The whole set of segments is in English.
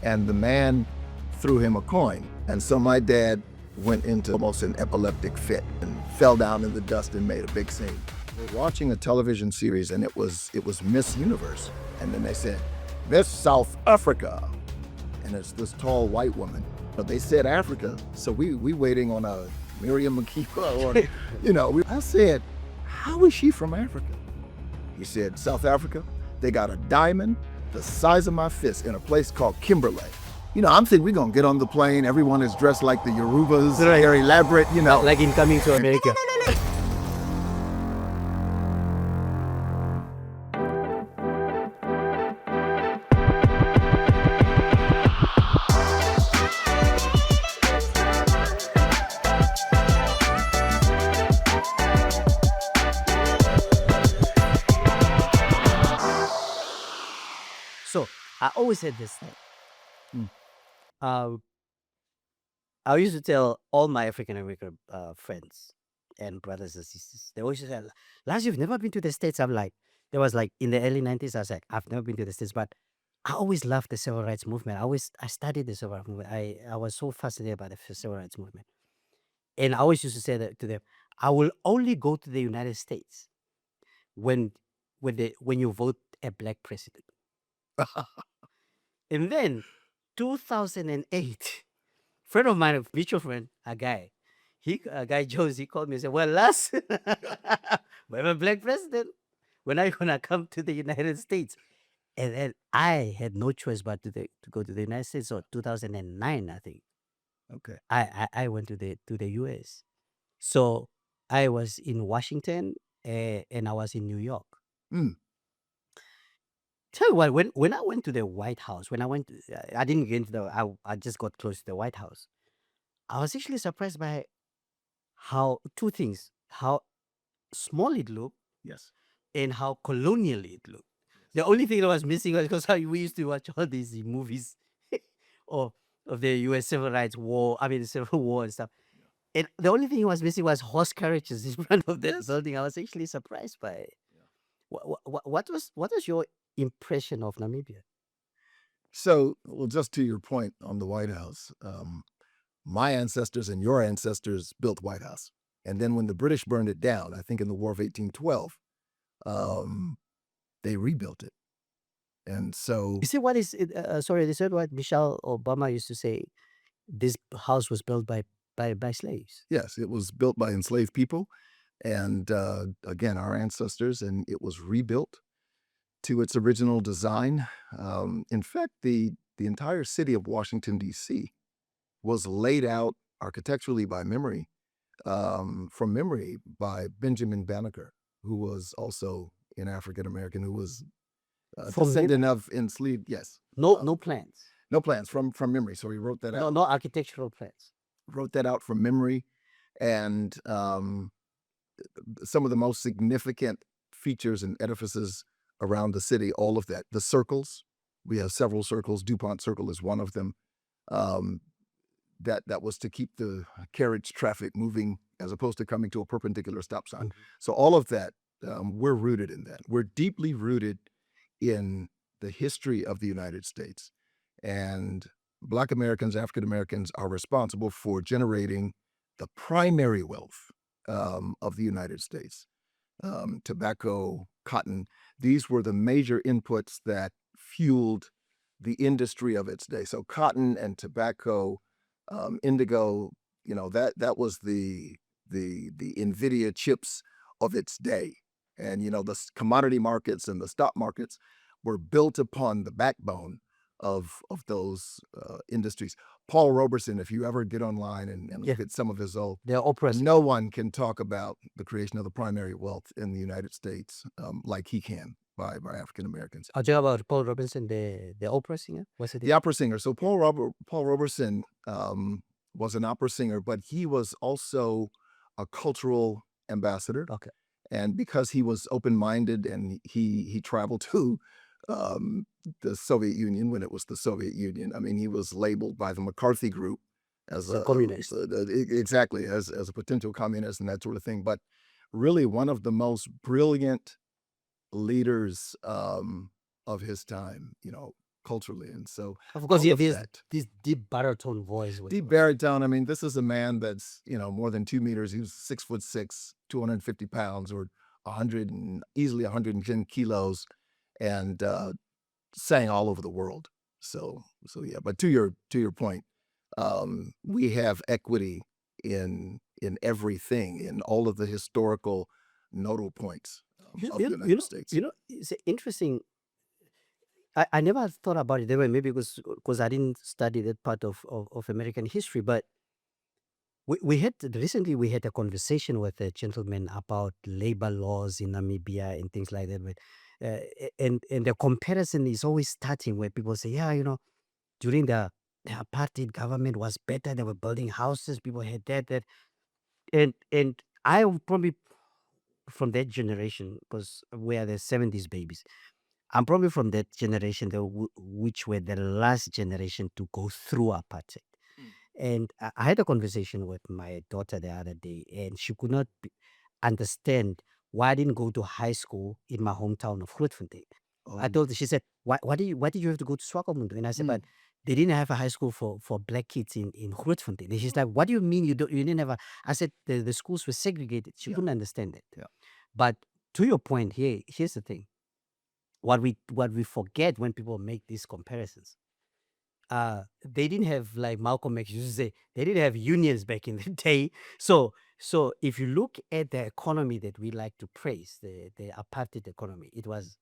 and the man threw him a coin. And so my dad went into almost an epileptic fit and fell down in the dust and made a big scene. We're watching a television series, and it was Miss Universe. And then they said, Miss South Africa. And it's this tall white woman. But they said Africa, so we waiting on a Miriam Makeba or, I said, how is she from Africa? He said, South Africa, they got a diamond the size of my fist in a place called Kimberley. I'm thinking we're going to get on the plane. Everyone is dressed like the Yorubas, Right. very elaborate, Like in Coming to America. So I always said this thing. Uh, I used to tell all my African American friends and brothers and sisters, they always say, Lars, you've never been to the States. I'm like, there was like in the early 90s, I was like, I've never been to the States, but I always loved the civil rights movement. I studied the civil rights movement. I was so fascinated by the civil rights movement. And I always used to say that to them, I will only go to the United States when you vote a black president. And then 2008, friend of mine, a mutual friend, a guy Jones, he called me and said, well, Lars, we have a black president. When are you gonna come to the United States? And then I had no choice but to go to the United States. So 2009, I think. Okay. I went to the US. So I was in Washington and I was in New York. Mm. Tell you what, when I went to the White House, I didn't get into I just got close to the White House. I was actually surprised by two things: how small it looked Yes. and how colonial it looked. The only thing that was missing was because we used to watch all these movies of the U.S. Civil Rights War, the Civil War and stuff. And the only thing was missing was horse carriages in front of the building. I was actually surprised by it. What was your impression of Namibia? So, well, just to your point on the White House, my ancestors and your ancestors built White House. And then when the British burned it down, I think in the War of 1812, they rebuilt it. And so, You see what is it? Sorry, they said what Michelle Obama used to say. This house was built by slaves. yes, it was built by enslaved people. And again, our ancestors, and it was rebuilt to its original design. In fact, the entire city of Washington, D.C. was laid out architecturally from memory by Benjamin Banneker, who was also an African American, who was a From descendant of enslaved. Yes, No plans. no plans from memory. So he wrote that out. No architectural plans. Wrote that out from memory, and some of the most significant features and edifices around the city, all of that. The circles, we have several circles. DuPont Circle is one of them. That was to keep the carriage traffic moving as opposed to coming to a perpendicular stop sign. So all of that, we're rooted in that. We're deeply rooted in the history of the United States. And Black Americans, African Americans are responsible for generating the primary wealth of the United States. Tobacco, cotton, these were the major inputs that fueled the industry of its day. So cotton and tobacco, indigo, that was the NVIDIA chips of its day. And, the commodity markets and the stock markets were built upon the backbone of those industries. Paul Robeson, if you ever get online and look at some of his old, They're oppressed. no one can talk about the creation of the primary wealth in the United States like he can by African Americans. I'll talk about Paul Robinson, the opera singer. What's it? The opera singer. So Paul Robeson was an opera singer, but he was also a cultural ambassador. Okay. And because he was open-minded and he traveled to the Soviet Union when it was the Soviet Union. I mean, he was labeled by the McCarthy group as a communist. Exactly, as a potential communist and that sort of thing. But really one of the most brilliant leaders of his time, culturally. And so Of course, all you have of that. this deep baritone voice. Deep baritone. I mean, this is a man that's, more than 2 meters. He was 6'6", 250 pounds, or 100 and easily 110 kilos, and sang all over the world. So yeah. But to your point, we have equity in everything, in all of the historical nodal points of the United States. It's interesting. I never thought about it that way. Maybe because I didn't study that part of American history. But we had recently we had a conversation with a gentleman about labor laws in Namibia and things like that. But and the comparison is always starting where people say, yeah, during the apartheid government was better. They were building houses. People had that. And I probably from that generation because we are the 70s babies. I'm probably from that generation which were the last generation to go through apartheid. And I had a conversation with my daughter the other day, and she could not understand why I didn't go to high school in my hometown of Grootfontein. I Um, told her, she said, why did you have to go to Swakopmund? And I said, mm, but they didn't have a high school for black kids in Grootfontein. And she's like, what do you mean you didn't have a, I said, the schools were segregated. She yeah, couldn't understand that. yeah. But to your point, here's the thing. What we forget when people make these comparisons, they didn't have, like Malcolm X used to say, they didn't have unions back in the day. So if you look at the economy that we like to praise, the apartheid economy, it was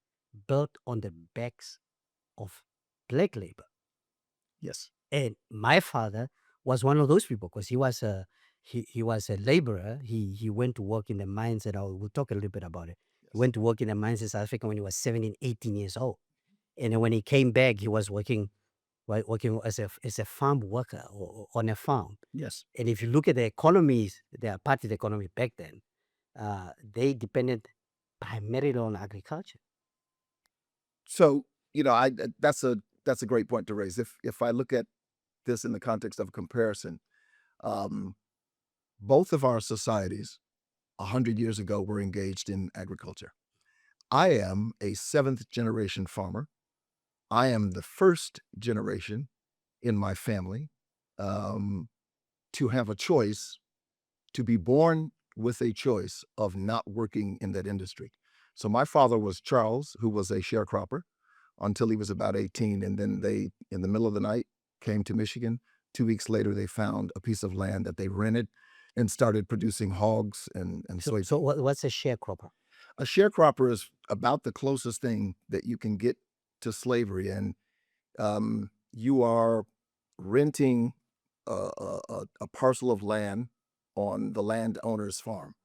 built on the backs of black labor. Yes. And my father was one of those people because he was a laborer. He went to work in the mines, and we'll talk a little bit about it. He Yes. went to work in the mines in South Africa when he was 17, 18 years old. And then when he came back, he was working, right, working as a farm worker or on a farm. Yes. And if you look at the economies, the apartheid economy back then, they depended primarily on agriculture. So, I that's a great point to raise. If I look at this in the context of a comparison, um, both of our societies 100 years ago were engaged in agriculture. I am a seventh generation farmer. I am the first generation in my family um, to have a choice, to be born with a choice of not working in that industry. So my father was Charles, who was a sharecropper until he was about 18. And then they, in the middle of the night, came to Michigan. 2 weeks later, they found a piece of land that they rented and started producing hogs and So soybeans. what's a sharecropper? A sharecropper is about the closest thing that you can get to slavery. And you are renting a parcel of land on the landowner's farm.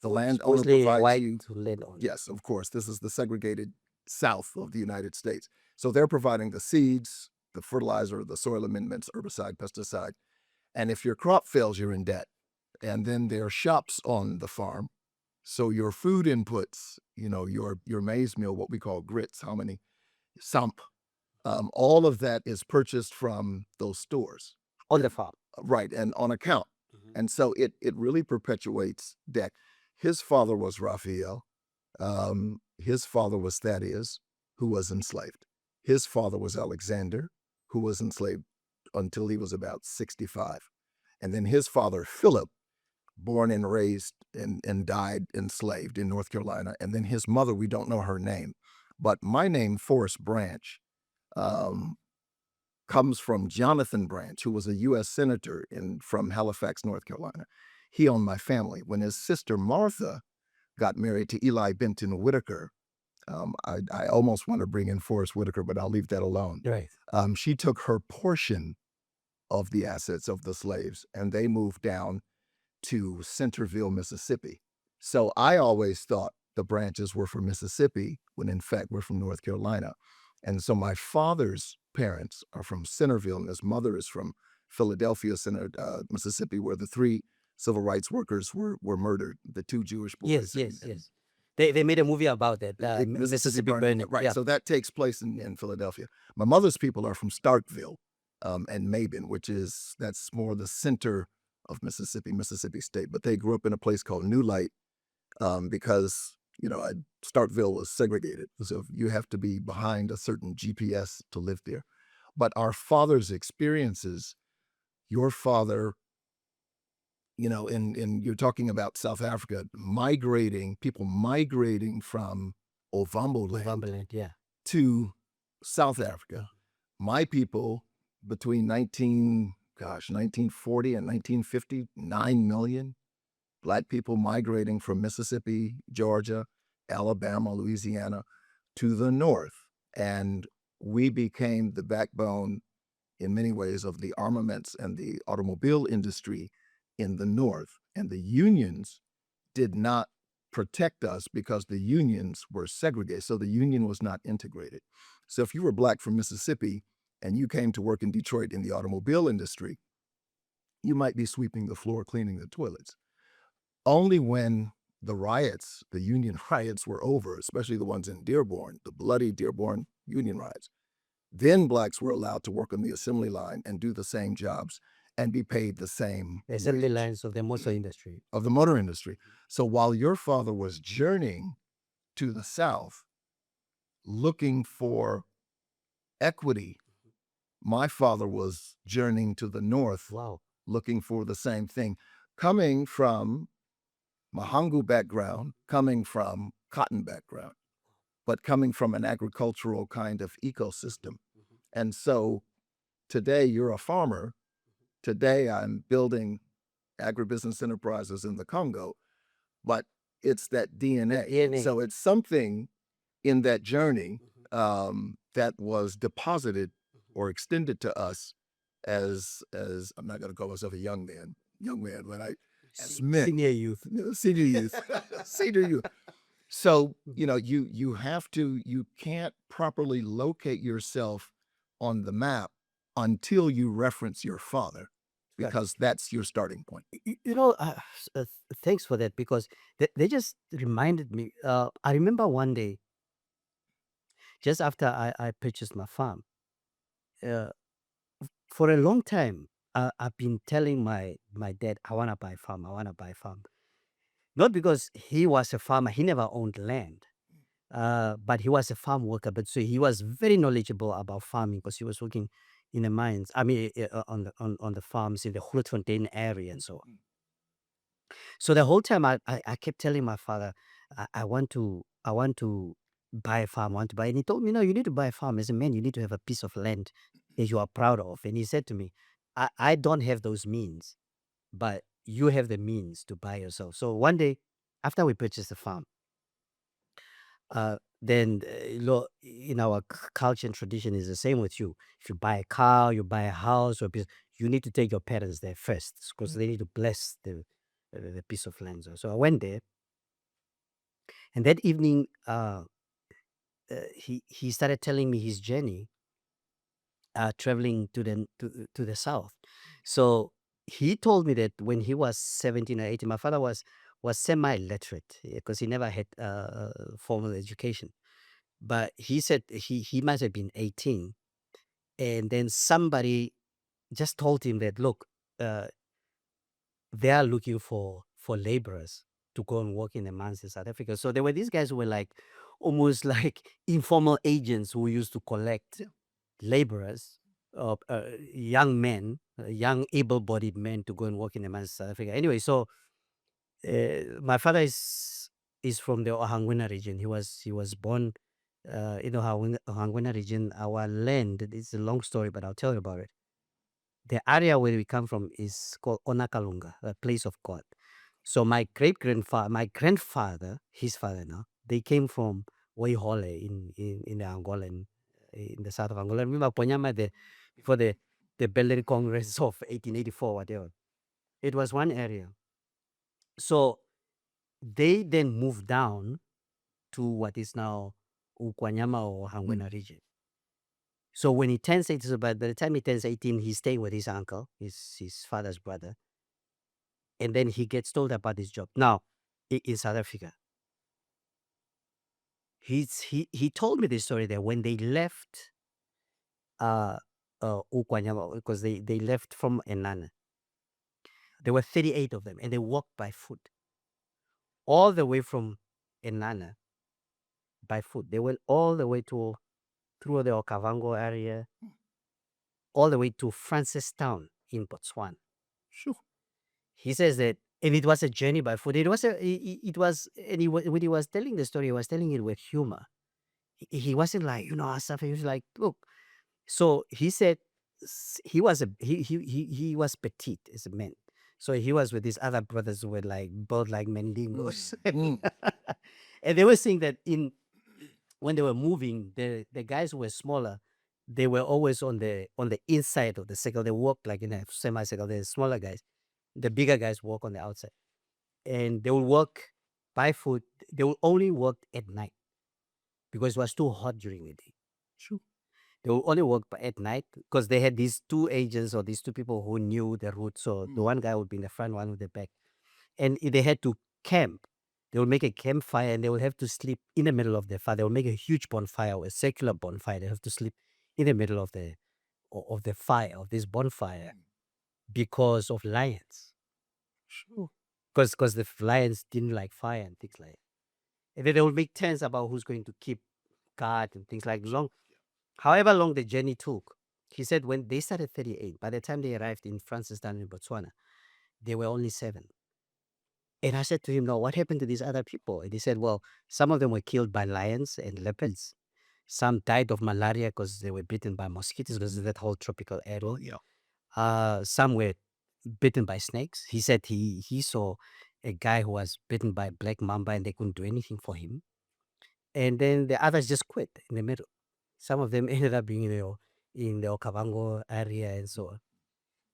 The landowner Supposedly a provides white you, landowner. yes, of course, this is the segregated South of the United States. So they're providing the seeds, the fertilizer, the soil amendments, herbicide, pesticide. And if your crop fails, you're in debt. And then there are shops on the farm. So your food inputs, your maize meal, what we call grits, how many, samp, all of that is purchased from those stores. On the And farm. right, and on account. Mhm. And so it really perpetuates that. His father was Raphael. His father was Thaddeus, who was enslaved. His father was Alexander, who was enslaved until he was about 65. And then his father, Philip, born and raised and died enslaved in North Carolina. And then his mother, we don't know her name. But my name, Forrest Branch, um, comes from Jonathan Branch, who was a U.S. Senator from Halifax, North Carolina. He owned my family. When his sister Martha got married to Eli Benton Whitaker, I almost want to bring in Forrest Whitaker, but I'll leave that alone. Right. She took her portion of the assets of the slaves, and they moved down to Centerville, Mississippi. So I always thought the branches were from Mississippi when in fact we're from North Carolina. And so my father's parents are from Centerville, and his mother is from Philadelphia, Mississippi, where the three civil rights workers were murdered, the two Jewish boys. Yes. They made a movie about that. Mississippi Burning. Right. Yeah. So that takes place in Philadelphia. My mother's people are from Starkville and Mabin, that's more the center of Mississippi State. But they grew up in a place called New Light because, Starkville was segregated. So you have to be behind a certain GPS to live there. But our father's experiences, your father, and you're talking about South Africa, people migrating from Ovambo land Vambaland, yeah. to South Africa. My people between 1940 and 1950, 9 million Black people migrating from Mississippi, Georgia, Alabama, Louisiana to the North. And we became the backbone in many ways of the armaments and the automobile industry in the North. And the unions did not protect us because the unions were segregated. So the union was not integrated. So if you were Black from Mississippi and you came to work in Detroit in the automobile industry, you might be sweeping the floor, cleaning the toilets. Only when the union riots were over, especially the ones in Dearborn, the bloody Dearborn union riots, then Blacks were allowed to work on the assembly line and do the same jobs and be paid the same Assembly wage lines of the motor industry. of the motor industry. So while your father was journeying to the South looking for equity, my father was journeying to the North Wow. looking for the same thing, coming from Mahangu background, coming from cotton background, but coming from an agricultural kind of ecosystem. And so today you're a farmer. Today I'm building agribusiness enterprises in the Congo, but it's that DNA. DNA. So it's something in that journey that was deposited or extended to us as I'm not going to call myself a young man when I as men, Senior youth. senior youth, senior youth. So you can't properly locate yourself on the map until you reference your father, Correct. because that's your starting point. Thanks for that, because they just reminded me. I remember one day, just after I purchased my farm, uh, for a long time, I've been telling my dad, I want to buy farm, I want to buy farm. Not because he was a farmer, he never owned land, but he was a farm worker. But so he was very knowledgeable about farming because he was working in the mines. I mean, on the farms in the Grootfontein area and so on. So the whole time I kept telling my father, I want to buy a farm, I want to buy. And he told me, no, you need to buy a farm. As a man, you need to have a piece of land that you are proud of. And he said to me, I don't have those means, but you have the means to buy yourself. So one day, after we purchased the farm, then in our culture and tradition is the same with you. If you buy a car, you buy a house, or you need to take your parents there first because they need to bless the piece of land. So I went there, and that evening, he started telling me his journey, traveling to the south. So he told me that when he was 17 or 18, my father was semi-literate because he never had formal education. But he said he must have been 18, and then somebody just told him that, look, uh, they are looking for laborers to go and work in the mines in South Africa. So there were these guys who were like almost like informal agents who used to collect laborers, young men, young able-bodied men to go and work in the mines in South Africa. Anyway, so my father is from the Ohangwena region. He was born in the Ohangwena region. Our land, it's a long story, but I'll tell you about it. The area where we come from is called Onakalunga, a place of God. So my grandfather, his father now, they came from Waihole in the Angolan, in the south of Angola. Remember Ponyama, before the Berlin Congress of 1884, whatever. It was one area. So they then moved down to what is now Ukwanyama or Hangwena region. So when he turns 18, so by the time he turns 18, he's staying with his uncle, his father's brother, and then he gets told about his job. Now, in South Africa, he told me this story that when they left uh Ukwanyama, because they left from Enana, there were 38 of them, and they walked by foot all the way from Enana by foot. They went all the way to through the Okavango area, all the way to Francistown in Botswana. Sure. He says that, and it was a journey by foot. It was it was, and when he was telling the story, he was telling it with humor. He wasn't like, stuff. He was like, look. So he said he was he was petite as a man. So he was with his other brothers who were like both like mendigos. Mm. And they were saying that when they were moving, the guys who were smaller, they were always on the inside of the circle. They walked like in a semicircle. The smaller guys, the bigger guys walk on the outside. And they will walk by foot. They will only walk at night because it was too hot during the day. Sure. They will only work at night because they had these two agents or these two people who knew the route. So the one guy would be in the front, one with the back. And if they had to camp, they would make a campfire and they would have to sleep in the middle of the fire. They would make a huge bonfire, a circular bonfire. They have to sleep in the middle of the fire, of this bonfire, because of lions. Sure. Because the lions didn't like fire and things like that. And then they would make tents about who's going to keep guard and things like long. However long the journey took, he said when they started 38, by the time they arrived in Francistown in Botswana, they were only 7. And I said to him, no, what happened to these other people? And he said, well, some of them were killed by lions and leopards. Some died of malaria because they were bitten by mosquitoes because of that whole tropical area. Yeah. Some were bitten by snakes. He said he saw a guy who was bitten by a black mamba and they couldn't do anything for him. And then the others just quit in the middle. Some of them ended up being in the Okavango area and so on.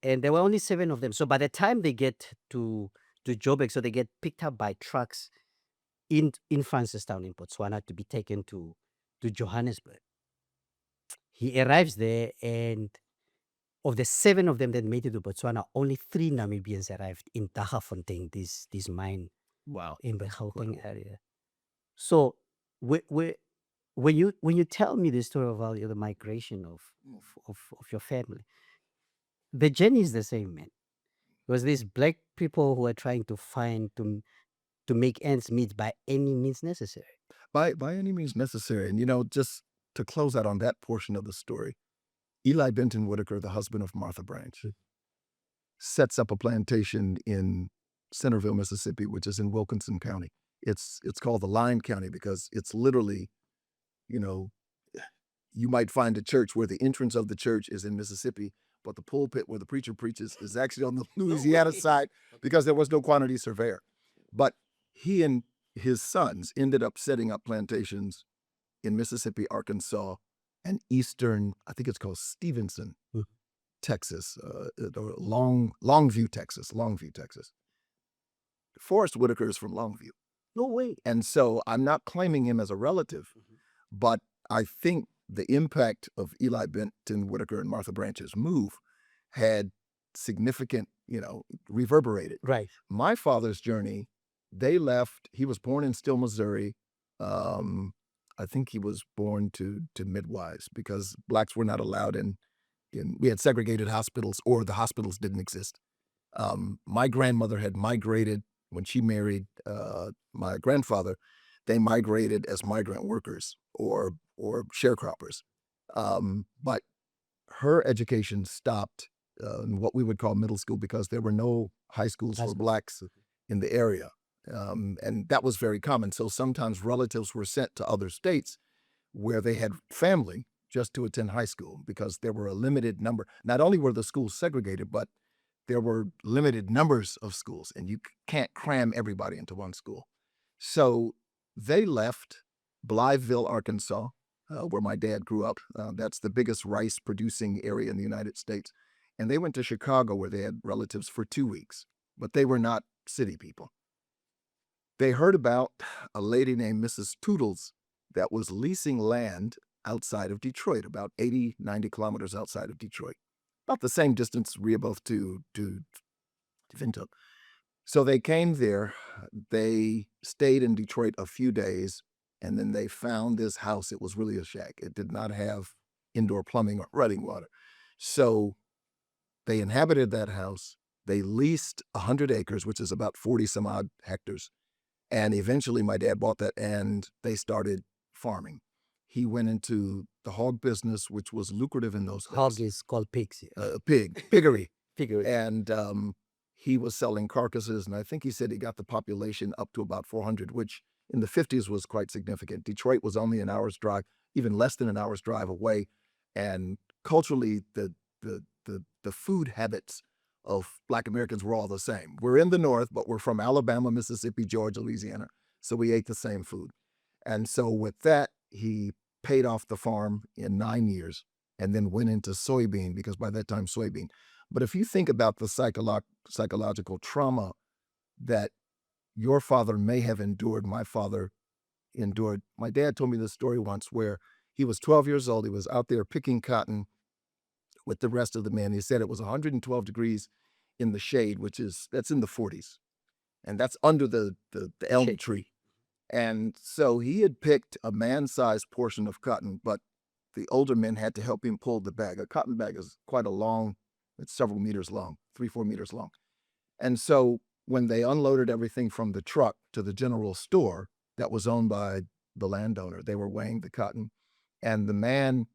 And there were only 7 of them. So by the time they get to Joburg, so they get picked up by trucks in Francistown in Botswana to be taken to Johannesburg. He arrives there, and of the 7 of them that made it to Botswana, only 3 Namibians arrived in Daggafontein, this mine Wow. in the Gauteng area. So when you tell me the story about the migration of your family, the journey is the same, man. It was these black people who are trying to find to make ends meet by any means necessary. By any means necessary. And just to close out on that portion of the story, Eli Benton Whitaker, the husband of Martha Branch, sets up a plantation in Centerville, Mississippi, which is in Wilkinson County. It's called the Line County because it's literally, you might find a church where the entrance of the church is in Mississippi, but the pulpit where the preacher preaches is actually on the Louisiana side because there was no quantity surveyor. But he and his sons ended up setting up plantations in Mississippi, Arkansas, and eastern, I think it's called Stevenson, Texas, or Longview, Texas. Forrest Whitaker is from Longview. No way. And so I'm not claiming him as a relative, but I think the impact of Eli Benton Whitaker and Martha Branch's move had significant, reverberated. Right. My father's journey, they left, he was born in Still, Missouri. I think he was born to midwives because blacks were not allowed in we had segregated hospitals or the hospitals didn't exist. My grandmother had migrated when she married my grandfather. They migrated as migrant workers or sharecroppers. But her education stopped in what we would call middle school because there were no high schools for blacks in the area. And that was very common. So sometimes relatives were sent to other states where they had family just to attend high school because there were a limited number. Not only were the schools segregated, but there were limited numbers of schools, and you can't cram everybody into one school. So they left Blytheville, Arkansas, where my dad grew up. That's the biggest rice-producing area in the United States. And they went to Chicago, where they had relatives for 2 weeks, but they were not city people. They heard about a lady named Mrs. Toodles that was leasing land outside of Detroit, about 80, 90 kilometers outside of Detroit, about the same distance Rehoboth to Windhoek. So they came there, they stayed in Detroit a few days, and then they found this house. It was really a shack. It did not have indoor plumbing or running water. So they inhabited that house. They leased 100 acres, which is about 40 some odd hectares. And eventually my dad bought that and they started farming. he went into the hog business, which was lucrative in those Hog days. is called pigs. Yeah. Piggery. Figure. And he was selling carcasses, and I think he said he got the population up to about 400, which in the 50s was quite significant. Detroit was only an hour's drive, even less than an hour's drive away, and culturally, the food habits of Black Americans were all the same. We're in the North, but we're from Alabama, Mississippi, Georgia, Louisiana, so we ate the same food. And so with that, he paid off the farm in 9 years and then went into soybean, because by that time, soybean. But if you think about the psychological trauma that your father may have endured, my father endured. My dad told me this story once where he was 12 years old. He was out there picking cotton with the rest of the men. He said it was 112 degrees in the shade, that's in the 40s. And that's under the elm Shade. tree. And so he had picked a man-sized portion of cotton, but the older men had to help him pull the bag. A cotton bag is quite a long, it's several meters long, 3-4 meters long. And so when they unloaded everything from the truck to the general store that was owned by the landowner, they were weighing the cotton, and the man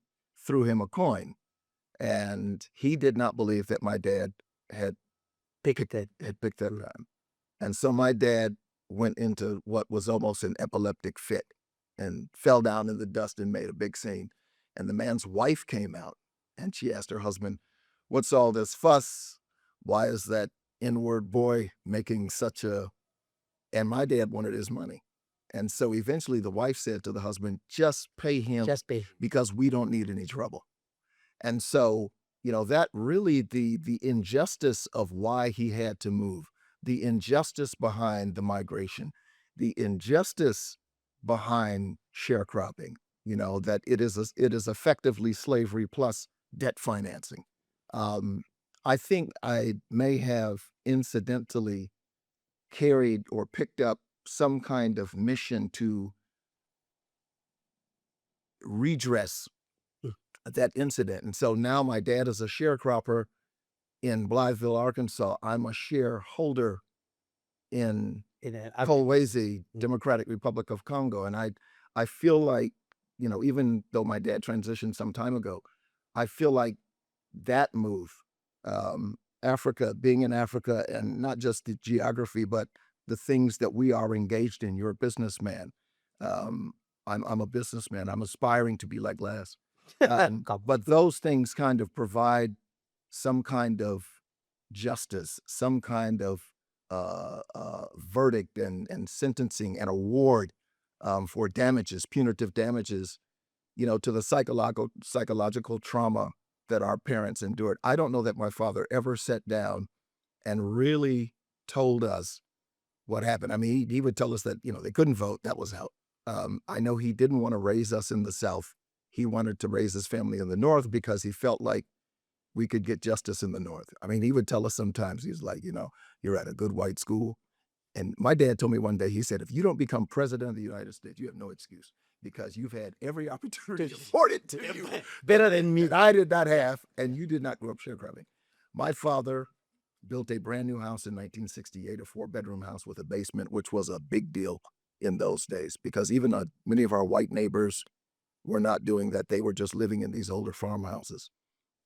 threw him a coin. And he did not believe that my dad had Picked it. picked that time. And so my dad went into what was almost an epileptic fit and fell down in the dust and made a big scene. And the man's wife came out and she asked her husband, "What's all this fuss? Why is that inward boy making such a..." And my dad wanted his money. And so eventually the wife said to the husband, "Just pay him Just pay. because we don't need any trouble." And so, that really, the injustice of why he had to move, the injustice behind the migration, the injustice behind sharecropping, that it is effectively slavery plus debt financing. I think I may have incidentally carried or picked up some kind of mission to redress Mm. that incident. And so now my dad is a sharecropper in Blytheville, Arkansas. I'm a shareholder in In a, Kolwezi, Democratic Republic of Congo. And I feel like, even though my dad transitioned some time ago, I feel like that move, Africa, being in Africa, and not just the geography, but the things that we are engaged in. You're a businessman. I'm a businessman. I'm aspiring to be like Les. But those things kind of provide some kind of justice, some kind of verdict and sentencing and award for damages, punitive damages, to the psychological trauma that our parents endured. I don't know that my father ever sat down and really told us what happened. I mean, he would tell us that, they couldn't vote. That was out. I know he didn't want to raise us in the South. He wanted to raise his family in the North because he felt like we could get justice in the North. I mean, he would tell us sometimes, he's like, "You're at a good white school." And my dad told me one day, he said, "If you don't become president of the United States, you have no excuse because you've had every opportunity afforded to you better than me. that I did not have, and you did not grow up sharecropping." My father built a brand new house in 1968, a 4-bedroom house with a basement, which was a big deal in those days because even many of our white neighbors were not doing that. They were just living in these older farmhouses.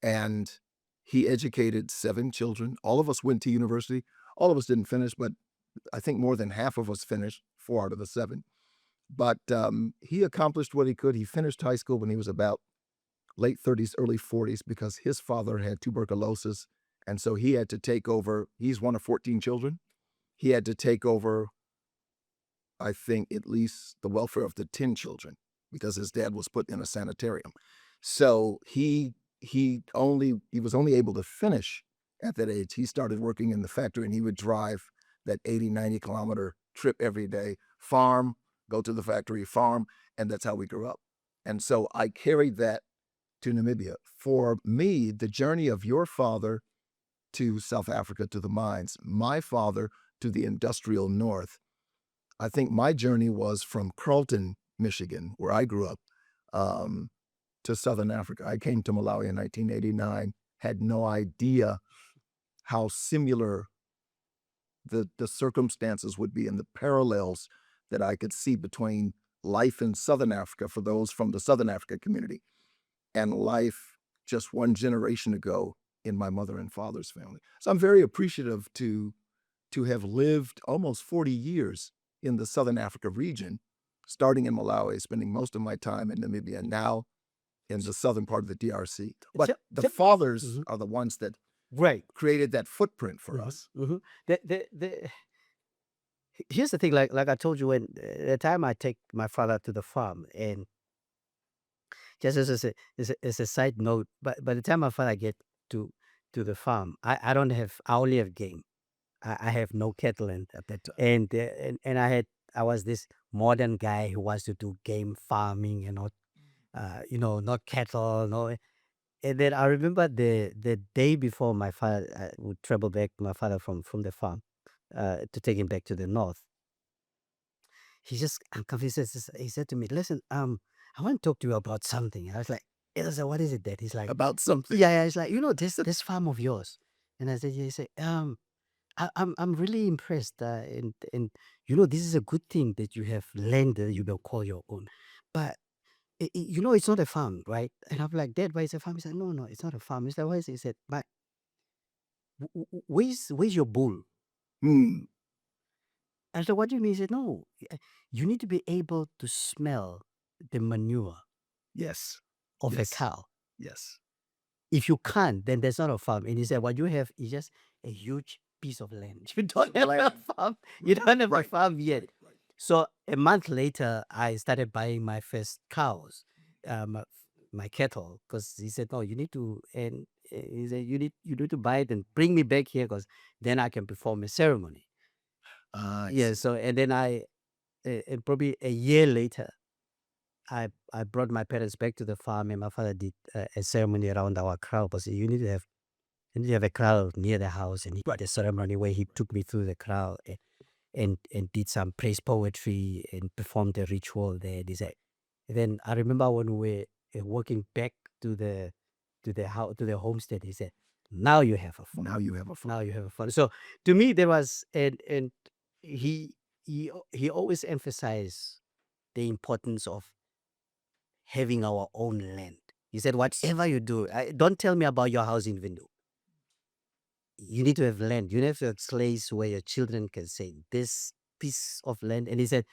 And he educated 7 children. All of us went to university. All of us didn't finish, but I think more than half of us finished, 4 out of the 7. But he accomplished what he could. He finished high school when he was about late 30s, early 40s, because his father had tuberculosis. And so he had to take over. He's one of 14 children. He had to take over, I think, at least the welfare of the 10 children because his dad was put in a sanitarium. So he was only able to finish at that age. He started working in the factory and he would drive that 80, 90-kilometer trip every day, farm, go to the factory, farm, and that's how we grew up. And so I carried that to Namibia. For me, the journey of your father to South Africa, to the mines, my father to the industrial North, I think my journey was from Carlton, Michigan, where I grew up, to Southern Africa. I came to Malawi in 1989, had no idea how similar the circumstances would be and the parallels that I could see between life in Southern Africa for those from the Southern Africa community, and life just one generation ago in my mother and father's family. So I'm very appreciative to have lived almost 40 years in the Southern Africa region, starting in Malawi, spending most of my time in Namibia, and now in the southern part of the DRC. But So- the so- fathers Mhm. are the ones that Right. created that footprint for Mhm, us. mhm. Here's the thing, like I told you, when the time I take my father to the farm, and just as a side note, but by the time my father get to the farm, I don't have, I only have game. I have no cattle, and At that time. and I was this modern guy who wants to do game farming and not not cattle, no. And then I remember the day before my father would travel back, my father from the farm, to take him back to the north. He just uncomfortable. He said to me, "Listen, I want to talk to you about something." I was like, I said, "What is it, Dad?" He's like, About something. "Yeah, yeah." It's like, this farm of yours. And I said, "Yeah." He said, I'm really impressed, and this is a good thing that you have land that you will call your own, but it's not a farm, right?" And I'm like, "Dad, why is it a farm?" He said, "No, no, it's not a farm." He's like, "Why is it?" He said, "But where's your bull?" Hmm. I said, "What do you mean?" He said, "No, you need to be able to smell the manure Yes. of a Yes. cow. Yes. If you can't, then there's not a farm." And he said, "What you have is just a huge piece of land. You don't have a farm. You don't have a Right. farm yet." Right. Right. So a month later, I started buying my first cows, my cattle, because he said, "No, you need to," and he said, "You need to buy it and bring me back here, because then I can perform a ceremony." I Yeah. see. So, and then and probably a year later, I brought my parents back to the farm, and my father did a ceremony around our kraal, because you need to have a kraal near the house, and he Right. did a ceremony where he took me through the kraal, and did some praise poetry and performed a ritual there. And he said, then I remember when we were walking back to the house, to the homestead, he said, "Now you have a farm. Now you have a farm. Now you have a farm." So to me, there was, and he always emphasized the importance of having our own land. He said, "Whatever you do, don't tell me about your house in Vindu. You need to have land. You need to have a place where your children can say, this piece of land." And he said,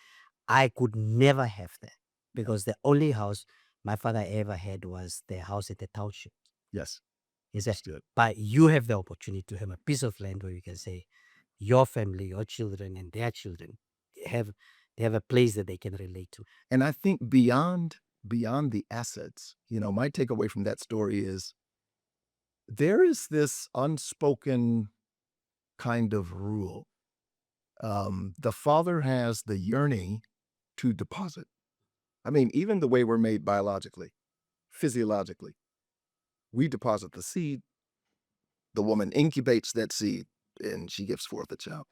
"I could never have that, because the only house my father ever had was the house at the township." Yes. He said, Understood. "But you have the opportunity to have a piece of land where you can say your family, your children, and their children have they have a place that they can relate to." And I think beyond the assets, my takeaway from that story is there is this unspoken kind of rule. The father has the yearning to deposit. I mean, even the way we're made biologically, physiologically, we deposit the seed, the woman incubates that seed, and she gives forth a child.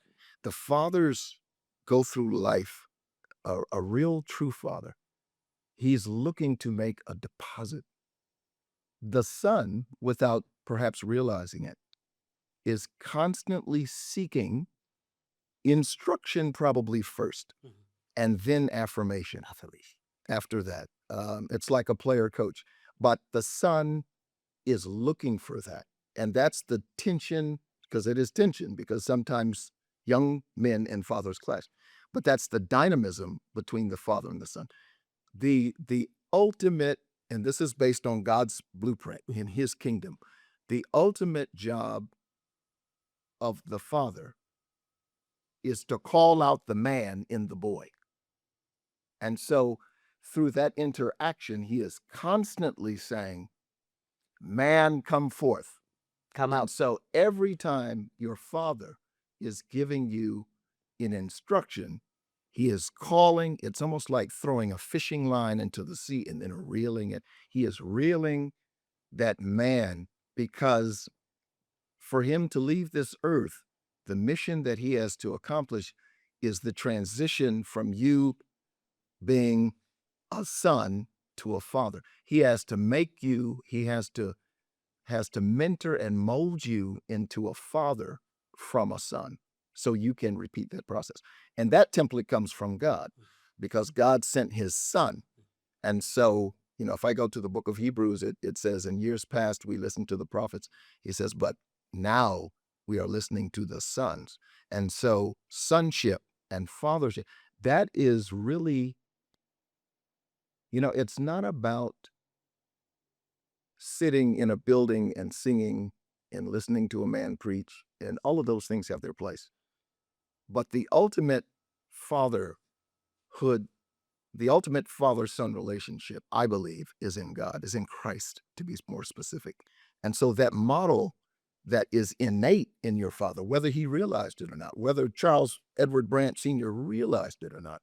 The fathers go through life, a real true father. He's looking to make a deposit. The son, without perhaps realizing it, is constantly seeking instruction, probably first, and then affirmation Affirmation. after that. It's like a player coach, but the son is looking for that. And that's the tension, because it is tension, because sometimes young men and fathers clash. But that's the dynamism between the father and the son. The ultimate, and this is based on God's blueprint in his kingdom, the ultimate job of the father is to call out the man in the boy. And so through that interaction, he is constantly saying, "Man, come forth." Come And out. so every time your father is giving you an instruction, he is calling. It's almost like throwing a fishing line into the sea and then reeling it. He is reeling that man, because for him to leave this earth, the mission that he has to accomplish is the transition from you being a son to a father. He has to make you, he has to mentor and mold you into a father from a son, so you can repeat that process. And that template comes from God. because God sent his son. And so, if I go to the book of Hebrews, it says, in years past, we listened to the prophets. He says, but now we are listening to the sons. And so sonship and fathership, that is really, it's not about sitting in a building and singing and listening to a man preach, and all of those things have their place. But the ultimate fatherhood, the ultimate father-son relationship, I believe, is in God, is in Christ, to be more specific. And so that model that is innate in your father, whether he realized it or not, whether Charles Edward Brandt Sr. realized it or not,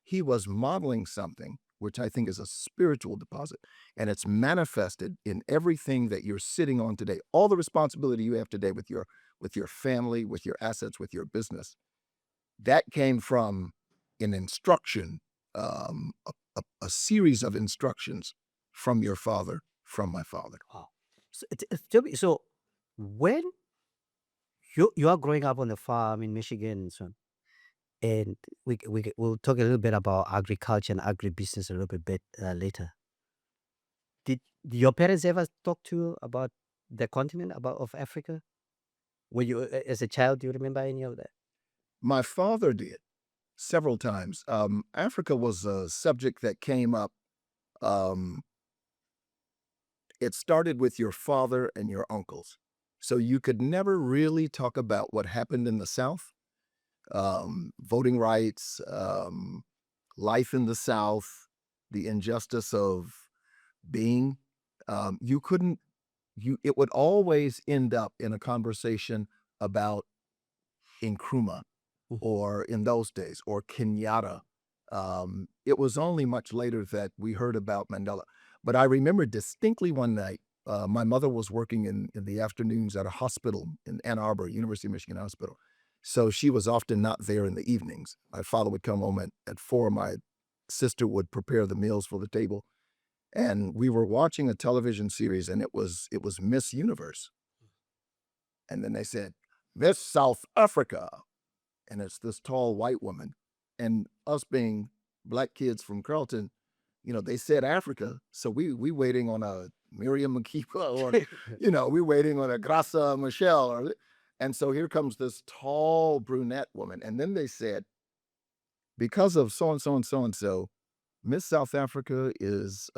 he was modeling something which I think is a spiritual deposit, and it's manifested in everything that you're sitting on today. All the responsibility you have today with your family, with your assets, with your business, that came from an instruction, a series of instructions from your father, from my father. Wow. So, tell me, so when you are growing up on the farm in Michigan and so on, and we'll talk a little bit about agriculture and agribusiness a little bit later. Did your parents ever talk to you about the continent of Africa? When you as a child, do you remember any of that? My father did several times. Africa was a subject that came up. It started with your father and your uncles. So you could never really talk about what happened in the South, voting rights, life in the South, the injustice of being. You couldn't, it would always end up in a conversation about Nkrumah, or in those days, or Kenyatta. It was only much later that we heard about Mandela. But I remember distinctly one night, my mother was working in the afternoons at a hospital in Ann Arbor, University of Michigan Hospital. So she was often not there in the evenings. My father would come home at 4. My sister would prepare the meals for the table. And we were watching a television series, and it was Miss Universe. And then they said, Miss South Africa. And it's this tall white woman. And us being black kids from Carlton, they said Africa. So we waiting on a Miriam Makeba, or, we waiting on a Graça Michelle. And so here comes this tall brunette woman. And then they said, because of so-and-so and so-and-so, Miss South Africa is,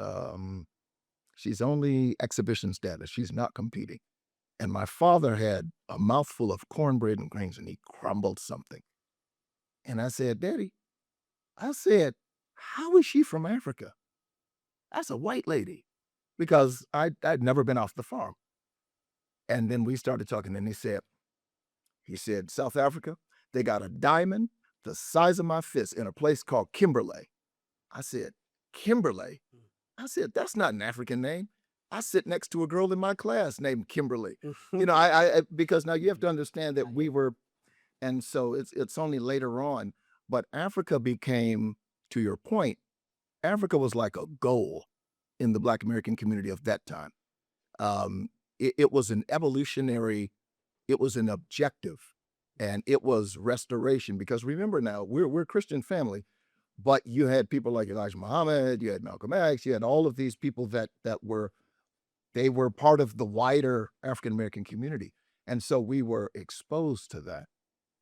she's only exhibition status. She's not competing. And my father had a mouthful of cornbread and grains, and he crumbled something. And I said, Daddy, how is she from Africa? That's a white lady. Because I'd never been off the farm. And then we started talking, and he said, South Africa, they got a diamond the size of my fist in a place called Kimberley. I said, Kimberley? I said, that's not an African name. I sit next to a girl in my class named Kimberly. Because now you have to understand that we were, and so it's only later on, but Africa became, to your point, Africa was like a goal in the Black American community of that time. It was an evolutionary, it was an objective, and it was restoration. Because remember now, we're a Christian family, but you had people like Elijah Muhammad, you had Malcolm X, you had all of these people that were part of the wider African American community. And so we were exposed to that.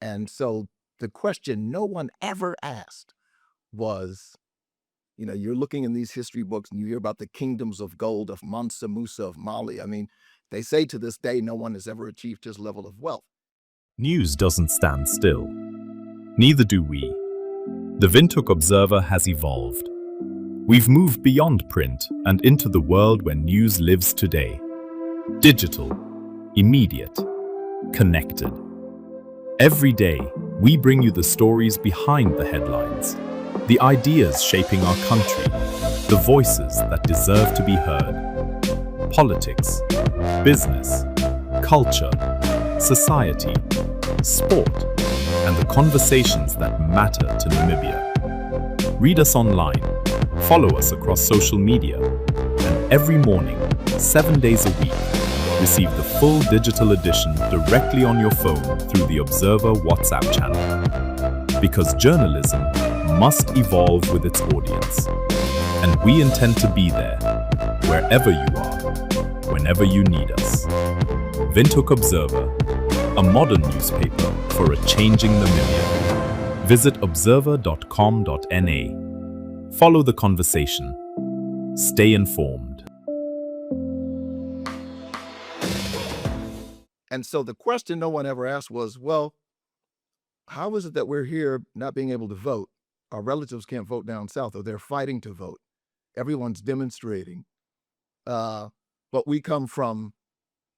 And so the question no one ever asked was, you're looking in these history books and you hear about the kingdoms of gold of Mansa Musa of Mali. I mean, they say to this day, no one has ever achieved his level of wealth. News doesn't stand still. Neither do we. The Windhoek Observer has evolved. We've moved beyond print and into the world where news lives today. Digital, immediate, connected. Every day, we bring you the stories behind the headlines, the ideas shaping our country, the voices that deserve to be heard. Politics, business, culture, society, sport, and the conversations that matter to Namibia. Read us online, follow us across social media, and every morning, 7 days a week, receive the full digital edition directly on your phone through the Observer WhatsApp channel. Because journalism must evolve with its audience. And we intend to be there, wherever you are, whenever you need us. Windhoek Observer, a modern newspaper for a changing Namibia. Visit observer.com.na. Follow the conversation. Stay informed. And so the question no one ever asked was, well, how is it that we're here not being able to vote? Our relatives can't vote down south, or they're fighting to vote. Everyone's demonstrating. But we come from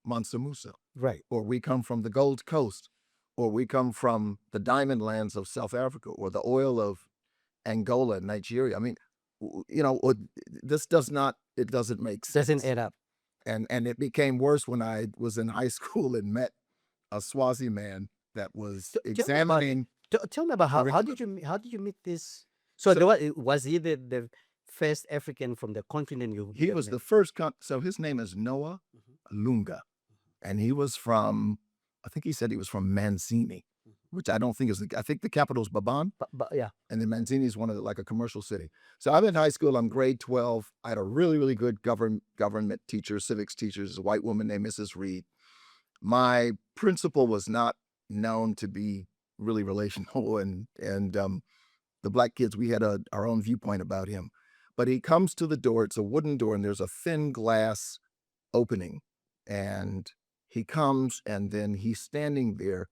Mansa Musa, Right. or we come from the Gold Coast, or we come from the diamond lands of South Africa, or the oil of Angola and Nigeria. I mean, this doesn't make sense. Doesn't add up. And it became worse when I was in high school and met a Swazi man that was examining. Tell me about how did you meet this? So was he the first African from the continent He was the first. So his name is Noah Lunga, and he was from, I think he said he was from Manzini, which I don't think is. I think the capital is Baban. But yeah. And then Manzini is one of like a commercial city. So I'm in high school. I'm grade 12. I had a really, really good government teacher, civics teacher, a white woman named Mrs. Reed. My principal was not known to be really relational, and the black kids, we had our own viewpoint about him. But he comes to the door. It's a wooden door, and there's a thin glass opening. And he comes, and then he's standing there.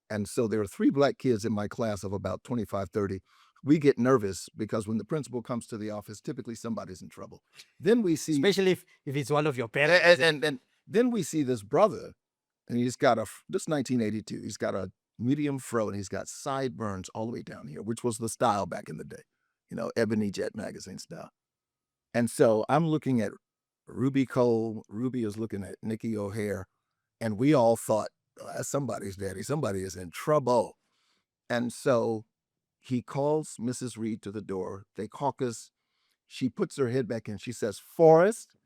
And so there are 3 black kids in my class of about 25, 30. We get nervous because when the principal comes to the office, typically somebody's in trouble. Then we see, especially if it's one of your parents. And then we see this brother, and he's got this 1982. He's got a medium fro, and he's got sideburns all the way down here, which was the style back in the day, Ebony Jet magazine style. And so I'm looking at Ruby Cole. Ruby is looking at Nikki O'Hare, and we all thought, that's somebody's daddy. Somebody is in trouble. And so he calls Mrs. Reed to the door. They caucus. She puts her head back in. She says, Forrest.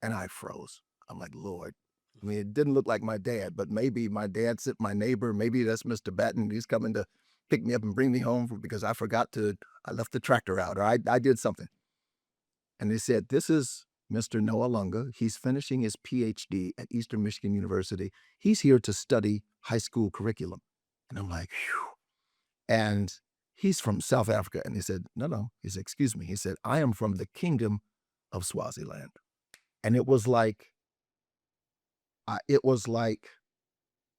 And I froze. I'm like, Lord. I mean, it didn't look like my dad, but maybe my dad's my neighbor. Maybe that's Mr. Batten. He's coming to pick me up and bring me home because I left the tractor out, or I did something. And they said, this is Mr. Noah Lunga. He's finishing his PhD at Eastern Michigan University. He's here to study high school curriculum. And I'm like, phew. And he's from South Africa. And he said, no. He said, excuse me. He said, I am from the Kingdom of Swaziland. And it was like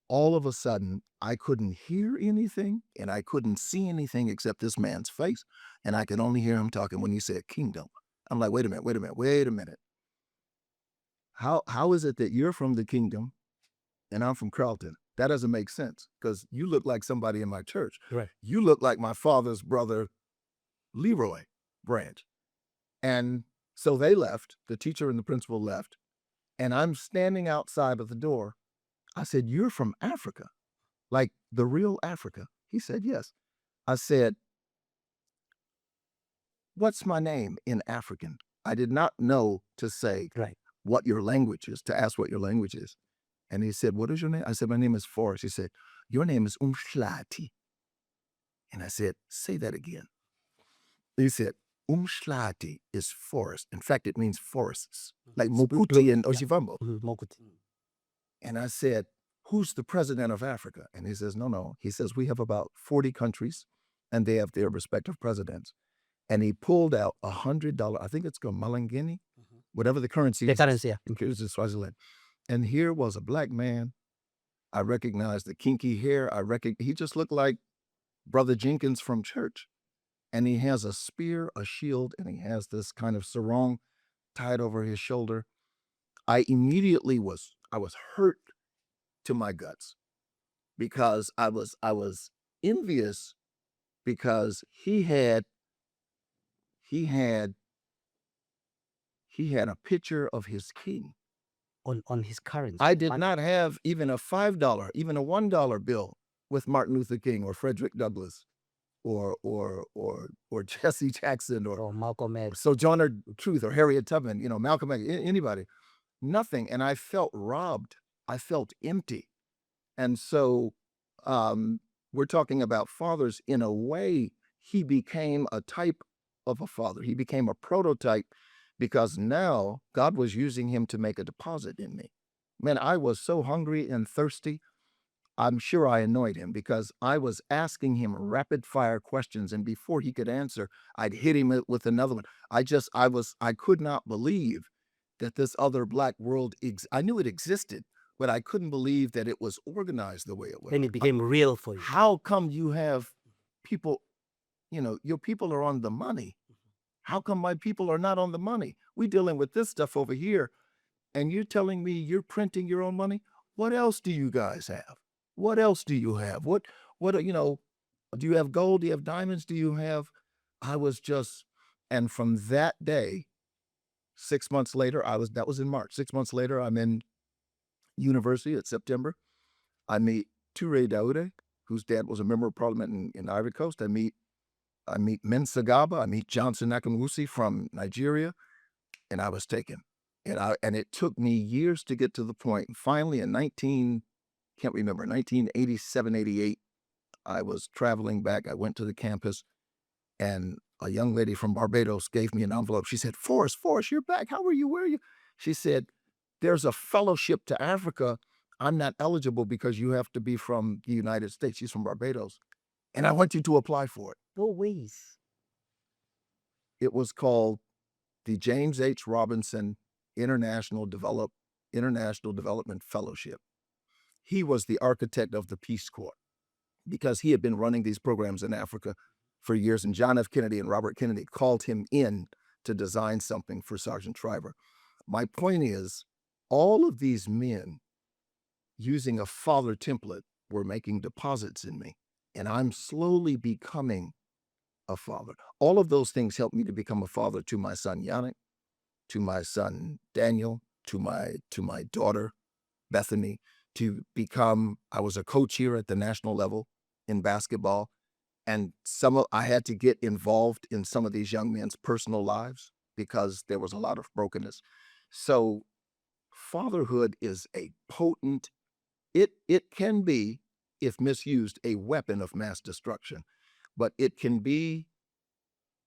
all of a sudden, I couldn't hear anything and I couldn't see anything except this man's face. And I could only hear him talking when he said kingdom. I'm like, wait a minute. How is it that you're from the kingdom and I'm from Carlton? That doesn't make sense because you look like somebody in my church. Right. You look like my father's brother, Leroy Branch. And so they left, the teacher and the principal left, and I'm standing outside of the door. I said, you're from Africa, like the real Africa? He said, yes. I said, what's my name in African? I did not know to say what your language is, to ask what your language is. And he said, what is your name? I said, my name is Forrest. He said, your name is Umhlati. And I said, say that again. He said, Umhlati is forest. In fact, it means forests, like Mokuti and Oshiwambo. And I said, who's the president of Africa? And he says, no. He says, we have about 40 countries, and they have their respective presidents. And he pulled out $100, I think it's called Malangeni, whatever the currency is. The currency, yeah. In Swaziland. And here was a black man. I recognized the kinky hair. He just looked like Brother Jenkins from church. And he has a spear, a shield, and he has this kind of sarong tied over his shoulder. I immediately was hurt to my guts because I was envious because he had a picture of his king on his currency. I did not have even a $5, even a $1 bill with Martin Luther King or Frederick Douglass or Jesse Jackson or Malcolm X, Sojourner Truth or Harriet Tubman, Malcolm X, anybody, nothing. And I felt robbed. I felt empty. And so we're talking about fathers. In a way, he became a type of a father. He became a prototype because now God was using him to make a deposit in me. Man, I was so hungry and thirsty. I'm sure I annoyed him because I was asking him rapid fire questions, and before he could answer, I'd hit him with another one. I could not believe that this other black world, I knew it existed, but I couldn't believe that it was organized the way it was. Then it became real for you. How come you have people, your people are on the money? How come my people are not on the money? We dealing with this stuff over here, and you're telling me you're printing your own money? What else do you guys have? What else do you have? Do you have gold? Do you have diamonds? Do you have? I was just, and from that day, 6 months later, that was in March. 6 months later, I'm in university at September. I meet Toure Daude, whose dad was a member of parliament in Ivory Coast. I meet Mensa Gaba. I meet Johnson Akinwusi from Nigeria, and I was taken. And it took me years to get to the point. Finally, in 1987, 88, I was traveling back. I went to the campus, and a young lady from Barbados gave me an envelope. She said, Forrest, you're back. How are you? Where are you? She said, there's a fellowship to Africa. I'm not eligible because you have to be from the United States. She's from Barbados. And I want you to apply for it. No ways. It was called the James H. Robinson International Development Fellowship. He was the architect of the Peace Corps because he had been running these programs in Africa for years, and John F. Kennedy and Robert Kennedy called him in to design something for Sergeant Shriver. My point is, all of these men, using a father template, were making deposits in me, and I'm slowly becoming a father. All of those things helped me to become a father to my son Yannick, to my son Daniel, to my daughter Bethany, I was a coach here at the national level in basketball, and I had to get involved in some of these young men's personal lives because there was a lot of brokenness. So fatherhood is a potent, it can be, if misused, a weapon of mass destruction, but it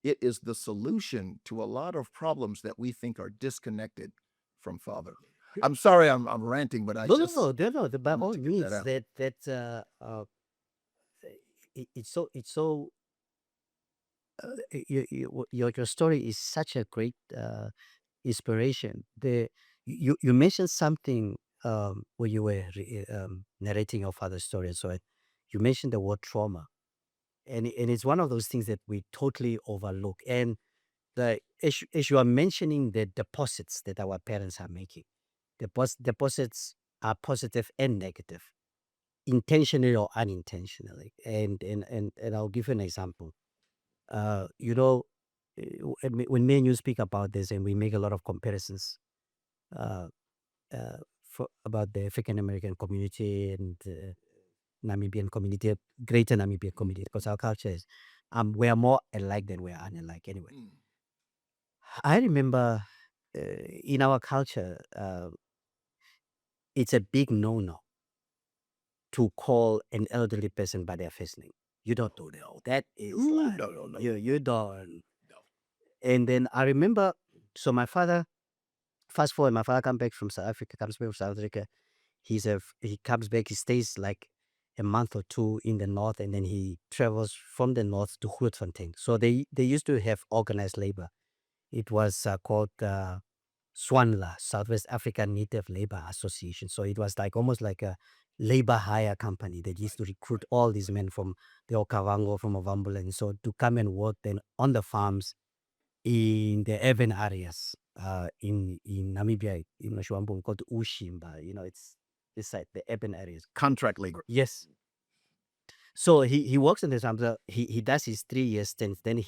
is the solution to a lot of problems that we think are disconnected from fatherhood. I'm sorry I'm ranting, but No, by all to get means, that out. it's so your story is such a great inspiration. You mentioned something when you were narrating your father's story, so you mentioned the word trauma, and it's one of those things that we totally overlook. And as you are mentioning the deposits that our parents are making, deposits are positive and negative, intentionally or unintentionally. And I'll give you an example. You know, when me and you speak about this, and we make a lot of comparisons uh, about the African American community and Namibian community, greater Namibian community, because our culture is, we are more alike than we are unalike anyway. I remember in our culture, it's a big no-no to call an elderly person by their first name. You don't do that. That is like, No. you don't. And then I remember, so my father, fast forward, my father comes back from South Africa, he comes back, he stays like a month or two in the north, and then he travels from the north to Grootfontein. So they used to have organized labor. It was called SWANLA, Southwest African Native Labor Association. So it was like almost like a labor hire company that used to recruit all these men from the Okavango, from Ovambola, and so to come and work then on the farms in the urban areas in Namibia, in Mashwambo, called Ushimba. It's this side, the urban areas. Contract labor. Yes. So he works in the farm. He does his 3 years stint. Then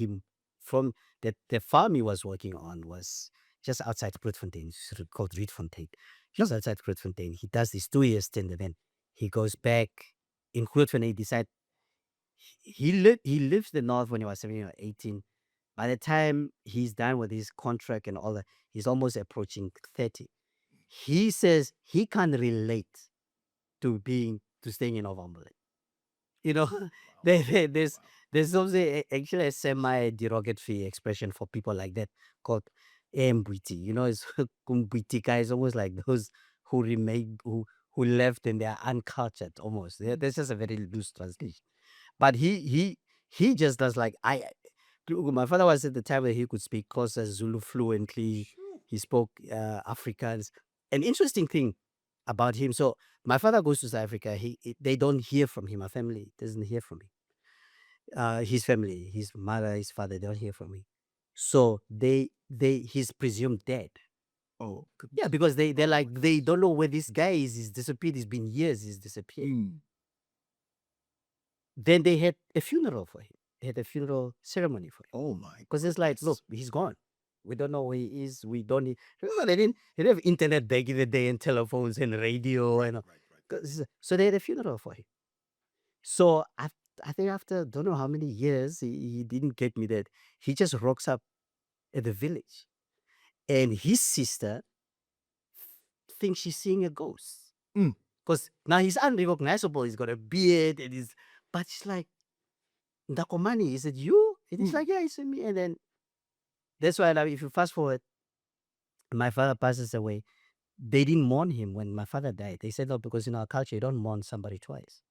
from the farm he was working on was just outside Grootfontein. It's called Rietfontein. Just outside Grootfontein. He does this 2 years stint, and then he goes back in Grootfontein. He decides he lives the north when he was 17 or 18. By the time he's done with his contract and all that, he's almost approaching 30. He says he can't relate to staying in Ovambola. You know, there's also actually a semi-derogatory expression for people like that called mbwiti. You know, it's kumbwitika is almost like those who remain who left and they are uncultured almost. That's just a very loose translation. But he just does like my father was at the time where he could speak Xhosa, Zulu fluently. He spoke Afrikaans. An interesting thing about him. So my father goes to South Africa. They don't hear from him. My family doesn't hear from him. His family, his mother, his father, they don't hear from him. So he's presumed dead. Oh, Yeah, because they're like they don't know where this guy is. He's disappeared. It's been years. He's disappeared. Then they had a funeral for him. They had a funeral ceremony for him. Oh my! Because it's like, look, he's gone. We don't know where he is. We don't need. Remember, they didn't have internet back in the day and telephones and radio and all. So they had a funeral for him. So I think after don't know how many years he didn't get me that he just rocks up at the village, and his sister thinks she's seeing a ghost because now he's unrecognizable. He's got a beard and but she's like, Ndakomani, is it you? And he's like, yeah, it's me. And then that's why now if you fast forward, my father passes away. They didn't mourn him when my father died. They said, no, because in our culture, you don't mourn somebody twice.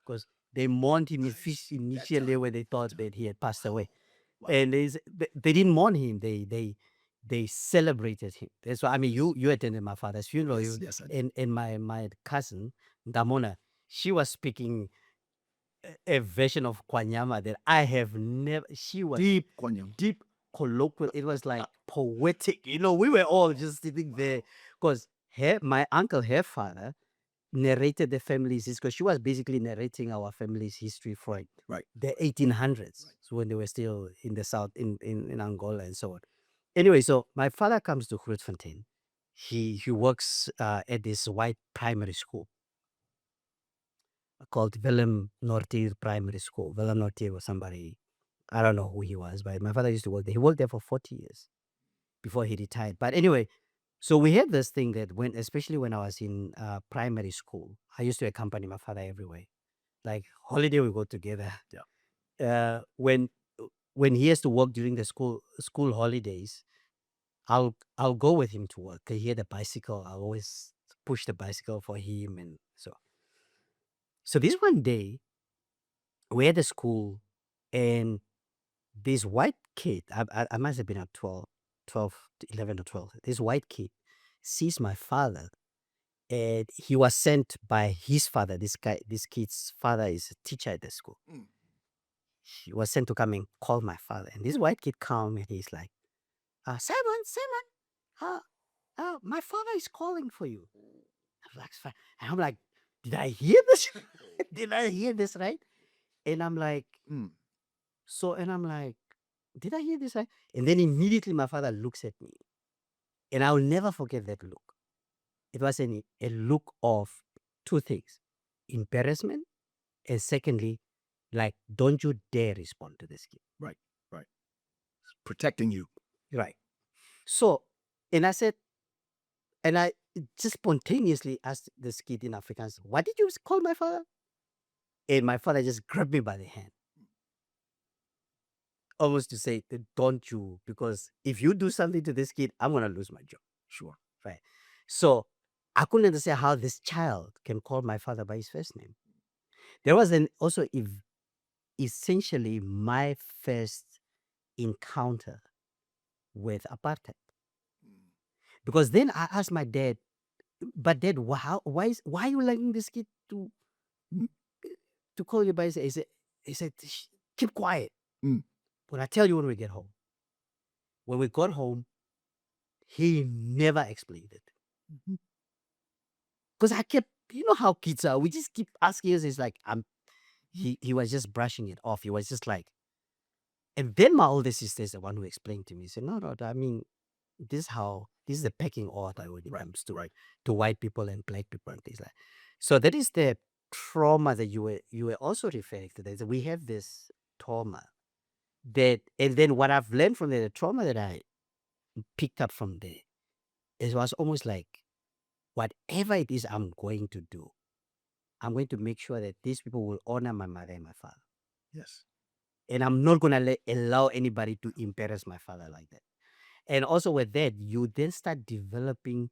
Because they mourned him initially when they thought that he had passed away. Wow. And they didn't mourn him. They celebrated him. That's why, I mean, you attended my father's funeral. Yes, I did. And my cousin, Damona, she was speaking a version of Kwanyama that I have never. She was Deep Kwanyam. deep colloquial. It was like poetic. You know, we were all just sitting there because my uncle, her father, narrated the family's history because she was basically narrating our family's history from the 1800s, so when they were still in the south in Angola and so on. Anyway, so my father comes to Grootfontein. He works at this white primary school called Willem Nortier Primary School. Willem Nortier was somebody, I don't know who he was, but my father used to work there. He worked there for 40 years before he retired. But anyway, so we had this thing that especially when I was in primary school, I used to accompany my father everywhere. Like holiday, we go together. Yeah. When he has to work during the school holidays, I'll go with him to work. He had a bicycle. I'll always push the bicycle for him, and so this one day, we're at the school, and this white kid, I must have been at 11 or 12. This white kid sees my father, and he was sent by his father. This kid's father is a teacher at the school. He was sent to come and call my father. And this white kid come and he's like, Simon, my father is calling for you. I'm like, "Fine." And I'm like, did I hear this? Did I hear this right? And I'm like, and I'm like, did I hear this right? And then immediately my father looks at me. And I'll never forget that look. It was a look of two things: embarrassment, and secondly, like, don't you dare respond to this kid. Right. Protecting you. Right. So, and I said, and I just spontaneously asked this kid in Afrikaans, what did you call my father? And my father just grabbed me by the hand. Almost to say, don't you, because if you do something to this kid, I'm going to lose my job. Sure. Right. So I couldn't understand how this child can call my father by his first name. There was also essentially my first encounter with apartheid. Because then I asked my dad, but dad, why are you letting this kid to call you by his name? He said, keep quiet. But I tell you when we get home. When we got home, he never explained it. Because I kept, you know how kids are, we just keep asking us, it's like, he was just brushing it off. He was just like, and then my older sister is the one who explained to me. He said, no, I mean, this is the pecking order when it comes to white people and black people and things like that. So that is the trauma that you were also referring to. That we have this trauma and then what I've learned from the trauma that I picked up from there, it was almost like, whatever it is I'm going to do, I'm going to make sure that these people will honor my mother and my father. Yes. And I'm not going to allow anybody to embarrass my father like that. And also with that, you then start developing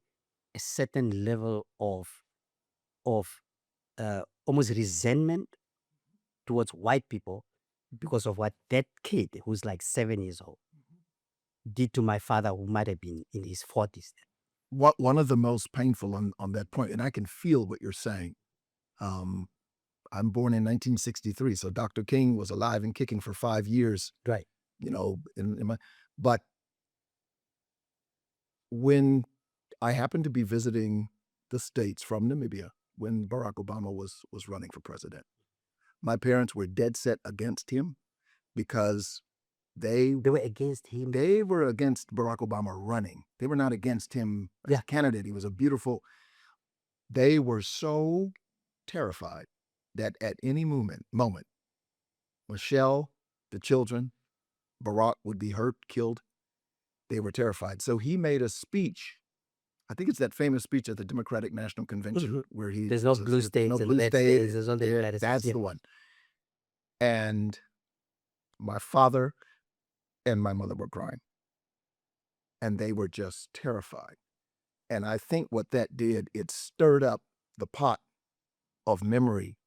a certain level of almost resentment towards white people because of what that kid who's like 7 years old did to my father, who might have been in his 40s. One of the most painful on that point, and I can feel what you're saying. Um, I'm born in 1963, so Dr. King was alive and kicking for 5 years. Right. You know, but when I happened to be visiting the States from Namibia when Barack Obama was running for president, my parents were dead set against him because they They were against him. they were against Barack Obama running. They were not against him as a candidate. He was a beautiful. They were so terrified that at any moment, Michelle, the children, Barack would be hurt, killed. They were terrified. So he made a speech. I think it's that famous speech at the Democratic National Convention where he There's no says, blue states no and blue red state. states. There's only red That's states. the one. And my father and my mother were crying, and they were just terrified. And I think what that did, it stirred up the pot of memory.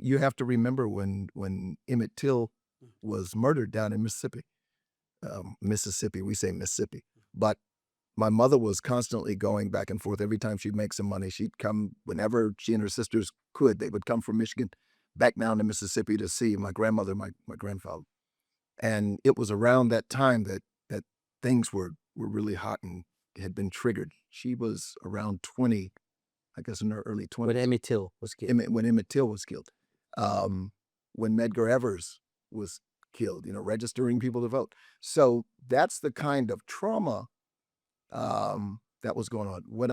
You have to remember when Emmett Till was murdered down in Mississippi. Mississippi, we say Mississippi, but my mother was constantly going back and forth. Every time she'd make some money, she'd come whenever she and her sisters could. They would come from Michigan back down to Mississippi to see my grandmother, my grandfather. And it was around that time that things were really hot and had been triggered. She was around 20, I guess in her early 20s. When Emmett Till was killed. When Emmett Till was killed. When Medgar Evers was killed, registering people to vote. So that's the kind of trauma that was going on. When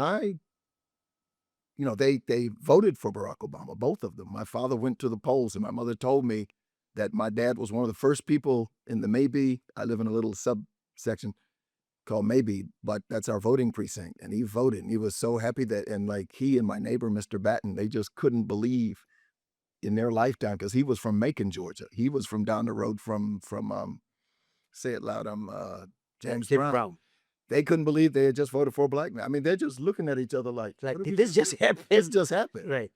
they voted for Barack Obama, both of them. My father went to the polls, and my mother told me that my dad was one of the first people in the Maybe. I live in a little subsection called Maybe, but that's our voting precinct. And he voted, and he was so happy and he and my neighbor, Mr. Batten, they just couldn't believe in their lifetime, because he was from Macon, Georgia. He was from down the road from say it loud, James Brown. They couldn't believe they had just voted for a black man. I mean, they're just looking at each other like Did this just happen? This just happened. Right.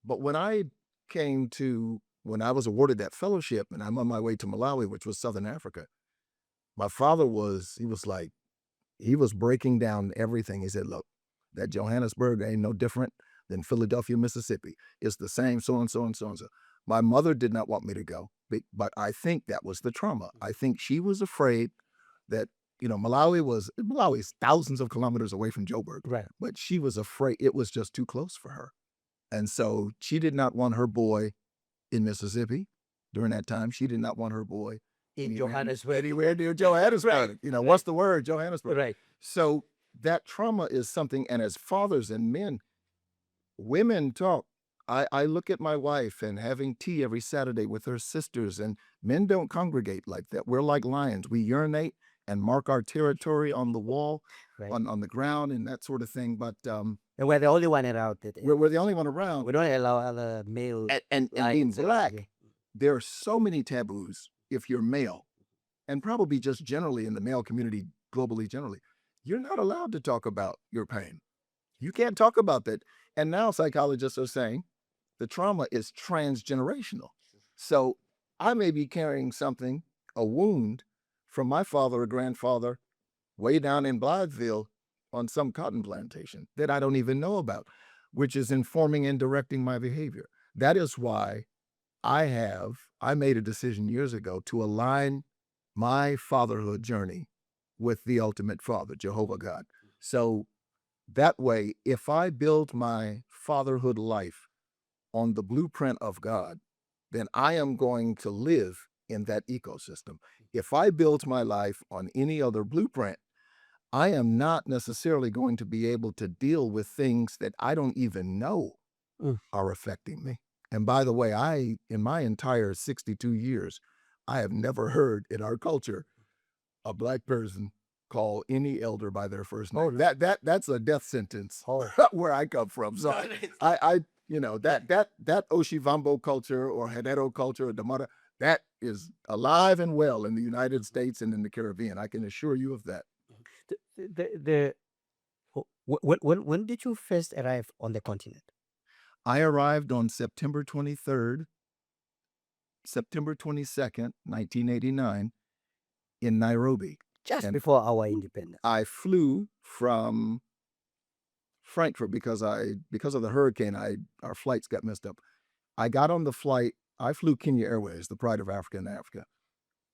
But when I was awarded that fellowship and I'm on my way to Malawi, which was Southern Africa, my father was breaking down everything. He said, look, that Johannesburg ain't no different than Philadelphia, Mississippi. It's the same, so and so and so and so. My mother did not want me to go, but I think that was the trauma. I think she was afraid that, Malawi is thousands of kilometers away from Joburg. Right. But she was afraid it was just too close for her. And so she did not want her boy in Mississippi during that time. She did not want her boy in Johannesburg. Anywhere near Johannesburg. Right. What's the word? Johannesburg. Right. So that trauma is something, and as fathers and men, women talk. I look at my wife and having tea every Saturday with her sisters, and men don't congregate like that. We're like lions. We urinate and mark our territory on the wall, Right. on the ground, and that sort of thing. But And we're the only one around. we're the only one around. We don't allow other male. And being lions. black, there are so many taboos if you're male, and probably just generally in the male community, globally generally. You're not allowed to talk about your pain. You can't talk about that. And now psychologists are saying the trauma is transgenerational. So I may be carrying something, a wound, from my father or grandfather way down in Blytheville on some cotton plantation that I don't even know about, which is informing and directing my behavior. That is why I made a decision years ago to align my fatherhood journey with the ultimate father, Jehovah God. So that way, if I build my fatherhood life on the blueprint of God, then I am going to live in that ecosystem. If I build my life on any other blueprint, I am not necessarily going to be able to deal with things that I don't even know are affecting me. And by the way, in my entire 62 years, I have never heard in our culture a black person call any elder by their first name. Oh, That's a death sentence Oh. where I come from. So I that Oshivambo culture or Hedero culture or Damara, that is alive and well in the United States and in the Caribbean. I can assure you of that. When did you first arrive on the continent? I arrived on September 23rd, September 22nd, 1989 in Nairobi. Just And before our independence. I flew from Frankfurt because of the hurricane, our flights got messed up. I got on the flight. I flew Kenya Airways, the pride of Africa in Africa,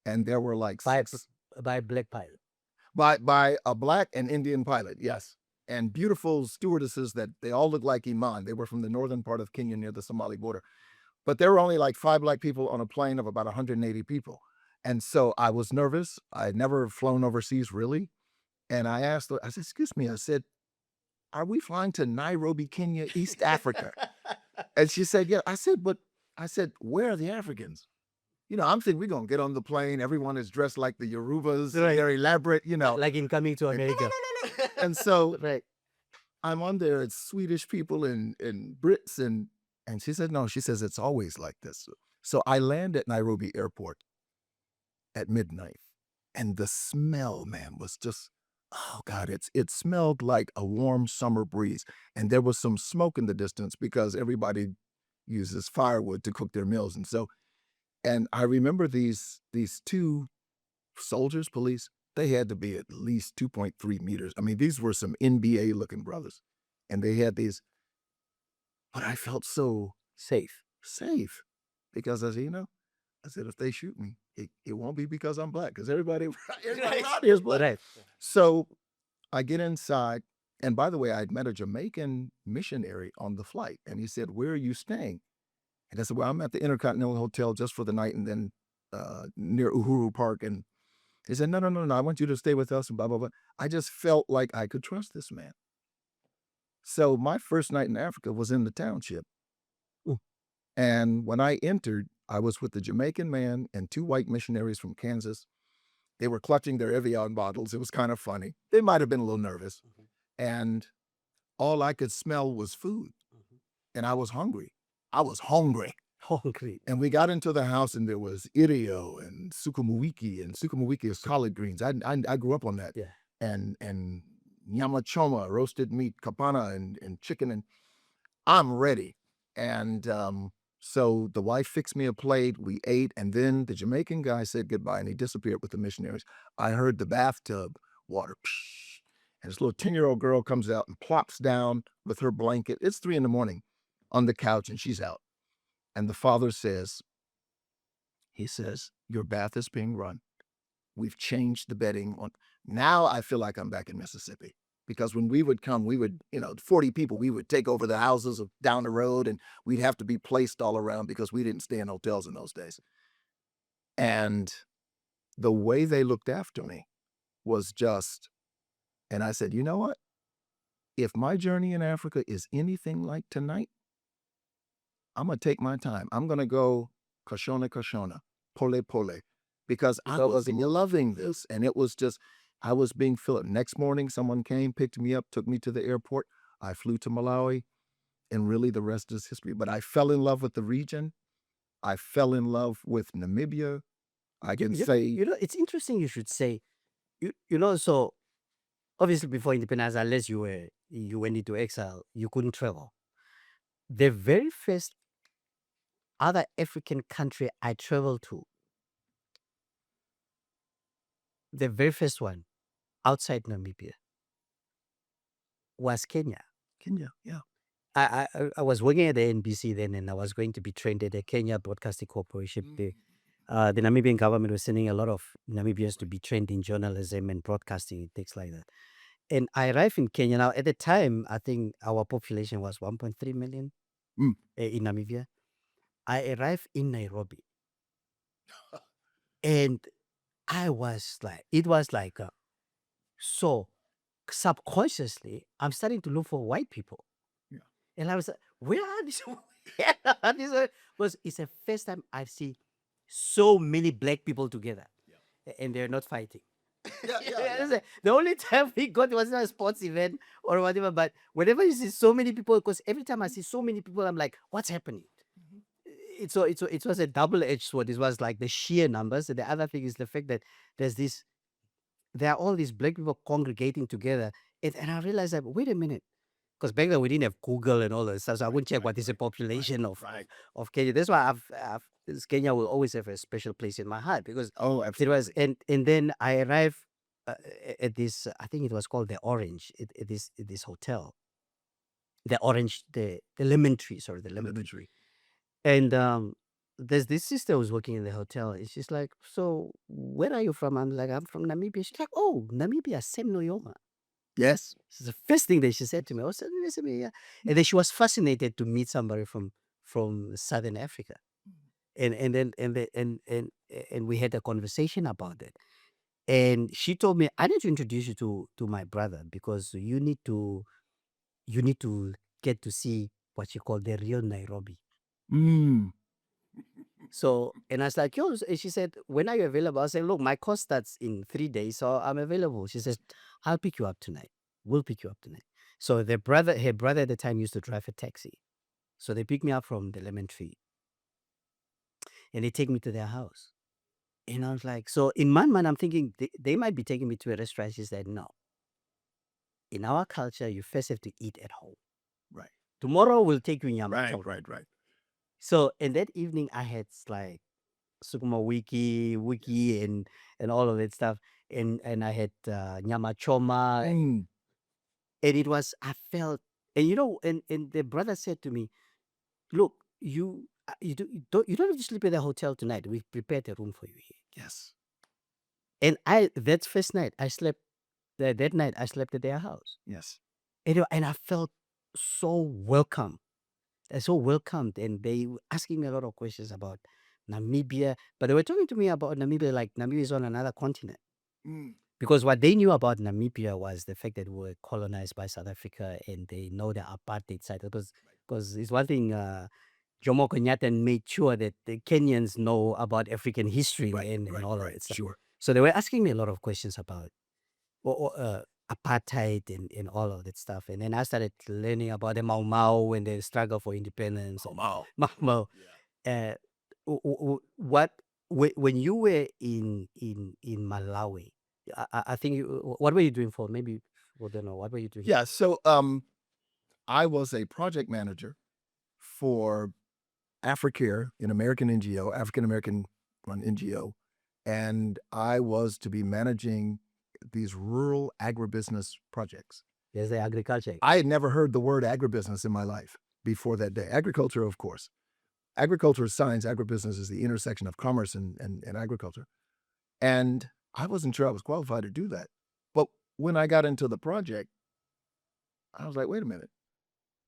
and there were like By six by black pilot. by a black and Indian pilot, yes, and beautiful stewardesses that they all looked like Iman. They were from the northern part of Kenya near the Somali border, but there were only like 5 black people on a plane of about 180 people, and so I was nervous. I had never flown overseas really, and I asked, I said, "Excuse me," I said, "Are we flying to Nairobi, Kenya, East Africa?" And she said, "Yeah." I said, "Where are the Africans?" I'm thinking we're going to get on the plane. Everyone is dressed like the Yorubas. Right. They're elaborate, Like in coming to America. And so Right. I'm on there. It's Swedish people and Brits. And she said, no, she says, it's always like this. So I land at Nairobi airport at midnight. And the smell, man, was just, oh God, it smelled like a warm summer breeze. And there was some smoke in the distance because everybody uses firewood to cook their meals. And I remember these 2 soldiers, police, they had to be at least 2.3 meters. I mean, these were some NBA looking brothers. And they had these, but I felt so Safe. safe because I said, if they shoot me, it won't be because I'm black, because everybody out here is black. Right. So I get inside. And by the way, I'd met a Jamaican missionary on the flight. And he said, "Where are you staying?" And I said, "Well, I'm at the Intercontinental Hotel just for the night and then near Uhuru Park." And he said, no, I want you to stay with us and blah, blah, blah. I just felt like I could trust this man. So my first night in Africa was in the township. Ooh. And when I entered, I was with the Jamaican man and 2 white missionaries from Kansas. They were clutching their Evian bottles. It was kind of funny. They might have been a little nervous. And all I could smell was food. And I was hungry. Hungry. And we got into the house and there was irio and sukumuwiki is collard greens. I grew up on that. Yeah. And nyama choma, roasted meat, kapana and chicken. And I'm ready. And so the wife fixed me a plate. We ate. And then the Jamaican guy said goodbye and he disappeared with the missionaries. I heard the bathtub water. Psh, and this little 10-year-old girl comes out and plops down with her blanket. It's 3 a.m. on the couch and she's out. And the father says, "Your bath is being run. We've changed the bedding on." Now I feel like I'm back in Mississippi, because when we would come, 40 people, we would take over the houses down the road and we'd have to be placed all around because we didn't stay in hotels in those days. And the way they looked after me was just, and I said, you know what? If my journey in Africa is anything like tonight, I'm going to take my time. I'm going to go Kashona, Pole, because I was loving this. And it was just, I was being filled. Next morning, someone came, picked me up, took me to the airport. I flew to Malawi, and really the rest is history. But I fell in love with the region. I fell in love with Namibia. I can say... it's interesting you should say, so obviously before independence, unless you went into exile, you couldn't travel. The very first other African country I traveled to, the very first one outside Namibia, was Kenya. Kenya, yeah. I was working at the NBC then, and I was going to be trained at the Kenya Broadcasting Corporation. The Namibian government was sending a lot of Namibians to be trained in journalism and broadcasting and things like that. And I arrived in Kenya. Now, at the time, I think our population was 1.3 million in Namibia. I arrived in Nairobi. And I was like, it was like, so subconsciously, I'm starting to look for white people. Yeah. And I was like, where are these? It's the first time I see so many black people together. Yeah. And they're not fighting. The only time we got was not a sports event or whatever. But whenever you see so many people, because every time I see so many people, I'm like, what's happening? It was a double-edged sword. It was like the sheer numbers. And the other thing is the fact that there are all these black people congregating together. And I realized that, wait a minute, because back then we didn't have Google and all that stuff, so I wouldn't check what is the population of Kenya. That's why Kenya will always have a special place in my heart, because Oh, it was, absolutely. and then I arrived at this, I think it was called the Orange, at this hotel, the Orange, the Lemon Tree, sorry, the Lemon Tree. Elementary. And there's this sister who's working in the hotel, and she's like, "So where are you from?" I'm like, "I'm from Namibia." She's like, "Oh, Namibia, Sem Noyoma." Yes. This is the first thing that she said to me. I was listen to me, yeah. And then she was fascinated to meet somebody from Southern Africa. And we had a conversation about it. And she told me, I need to introduce you to my brother, because you need to get to see what you call the real Nairobi. Mm. So, and I was like, yo, and she said, when are you available? I said, look, my course starts in 3 days, so I'm available. She said, I'll pick you up tonight. We'll pick you up tonight. So her brother at the time used to drive a taxi. So they pick me up from the Lemon Tree and they take me to their house. And I was like, so in my mind, I'm thinking they might be taking me to a restaurant. She said, no. In our culture, you first have to eat at home. Right. Tomorrow we'll take you in Right. Yamachoma. Right. So, and that evening I had like Sukuma wiki, and all of that stuff. And I had nyama choma. Mm. And it was, I felt, and and the brother said to me, look, you don't have to sleep at the hotel tonight. We've prepared a room for you here. Yes. And that first night I slept, that night I slept at their house. Yes. And I felt so welcome. So welcomed, and they were asking me a lot of questions about Namibia, but they were talking to me about Namibia like Namibia is on another continent. Mm. Because what they knew about Namibia was the fact that we were colonized by South Africa, and they know the apartheid side. Because it's one thing, Jomo Kenyatta made sure that the Kenyans know about African history and all of that stuff. Sure. So they were asking me a lot of questions about apartheid and all of that stuff. And then I started learning about the Mau Mau and the struggle for independence. Mau. Mau Mau. Yeah. When you were in Malawi, I think what were you doing for? Maybe we don't know. What were you doing? Yeah. So I was a project manager for Africare, an American NGO, African American run NGO, and I was to be managing these rural agribusiness projects. There's the agriculture. I had never heard the word agribusiness in my life before that day. Agriculture, of course. Agriculture is science. Agribusiness is the intersection of commerce and agriculture. And I wasn't sure I was qualified to do that. But when I got into the project, I was like, wait a minute.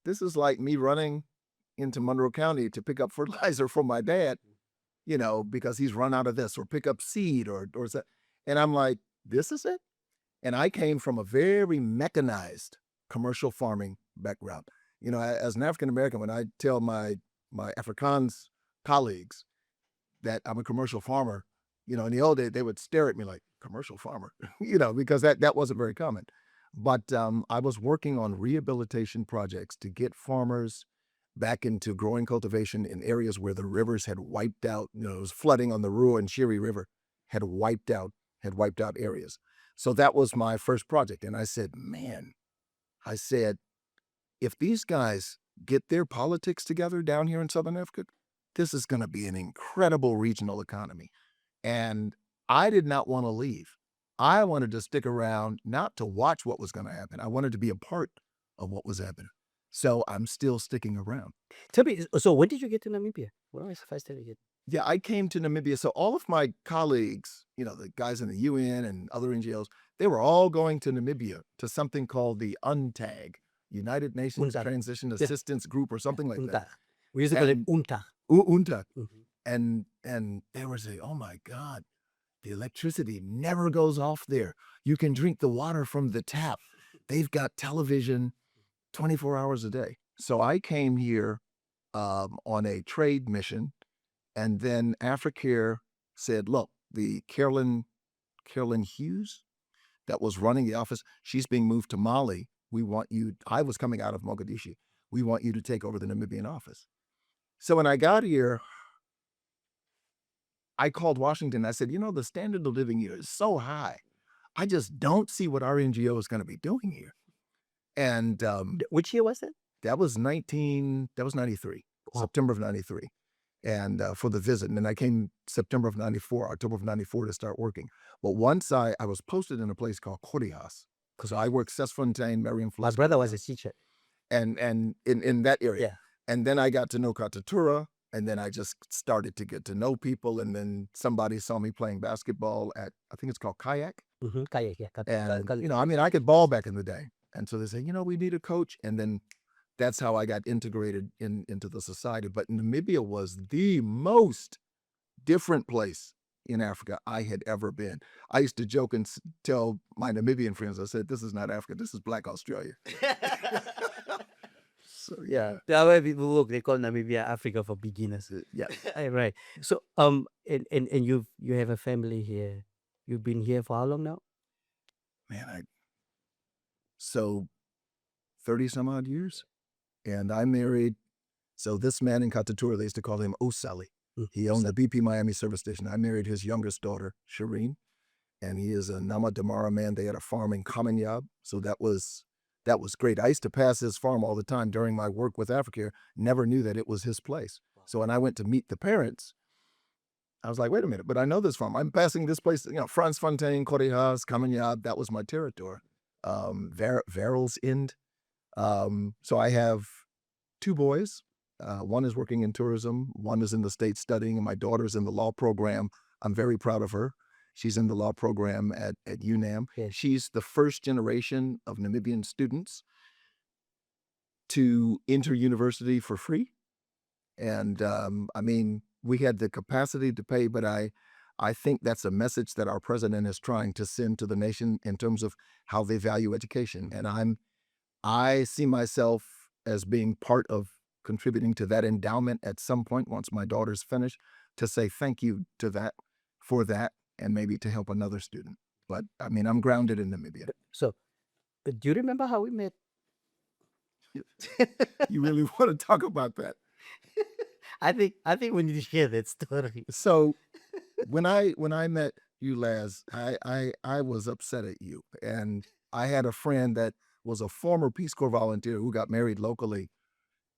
This is like me running into Monroe County to pick up fertilizer for my dad, because he's run out of this, or pick up seed or that. And I'm like, this is it? And I came from a very mechanized commercial farming background. As an African American, when I tell my Afrikaans colleagues that I'm a commercial farmer, in the old days, they would stare at me like, commercial farmer, because that wasn't very common. But I was working on rehabilitation projects to get farmers back into growing cultivation in areas where the rivers had wiped out. It was flooding on the Ruhr and Shiri River had wiped out areas. So that was my first project. And I said, man, if these guys get their politics together down here in Southern Africa, this is going to be an incredible regional economy. And I did not want to leave. I wanted to stick around, not to watch what was going to happen. I wanted to be a part of what was happening. So I'm still sticking around. Tell me, so when did you get to Namibia? When was the first time you get? Yeah, I came to Namibia. So all of my colleagues, the guys in the UN and other NGOs, they were all going to Namibia to something called the UNTAG, United Nations UNTAG. Transition Assistance Group, or something like that. We used to call it UNTAG. UNTAG. Mhm. And they were saying, oh my God, the electricity never goes off there. You can drink the water from the tap. They've got television 24 hours a day. So I came here on a trade mission, and then Africare said, look, the Carolyn Hughes, that was running the office, she's being moved to Mali. We want you, I was coming out of Mogadishu. We want you to take over the Namibian office. So when I got here, I called Washington. I said, you know, the standard of living here is so high. I just don't see what our NGO is going to be doing here. And Which year was it? that was 93, Wow. September of 93. And for the visit. And then I came September of 94, October of 94 to start working. But once I was posted in a place called Correas, because I worked Cesfontaine, Marion My brother was a teacher. and in that area. Yeah. And then I got to know Katatura, and then I just started to get to know people. And then somebody saw me playing basketball at, I think it's called Kayak. Kayak, yeah. And, you know, I mean, I could ball back in the day. And so they say, you know, we need a coach. And then that's how I got integrated into the society. But Namibia was the most different place in Africa I had ever been. I used to joke and tell my Namibian friends, I said, this is not Africa, this is Black Australia. So, Yeah, the way people look, they call Namibia Africa for beginners. yeah. Right. So and you have a family here. You've been here for how long now? Man, so 30 some odd years. And I married, so this man in Katatura, they used to call him Osali. He owned the BP Miami service station. I married his youngest daughter, Shireen, and he is a Nama Damara man. They had a farm in Kamenyab, so that was great. I used to pass his farm all the time during my work with Africare, never knew that it was his place. So when I went to meet the parents, I was like, wait a minute, but I know this farm. I'm passing this place, you know, Frans Fontaine, Correas, Kamenyab, that was my territory. Verrill's End. So I have 2 boys. One is working in tourism. One is in the States studying, and my daughter's in the law program. I'm very proud of her. She's in the law program at UNAM. Yes. She's the first generation of Namibian students to enter university for free. And I mean, we had the capacity to pay, but I think that's a message that our president is trying to send to the nation in terms of how they value education. And I see myself as being part of contributing to that endowment at some point once my daughter's finished, to say thank you to that, for that, and maybe to help another student. But I mean, I'm grounded in Namibia. So, do you remember how we met? You really want to talk about that? I think we need to share that story. So when I met you, Laz, I was upset at you. And I had a friend that was a former Peace Corps volunteer who got married locally.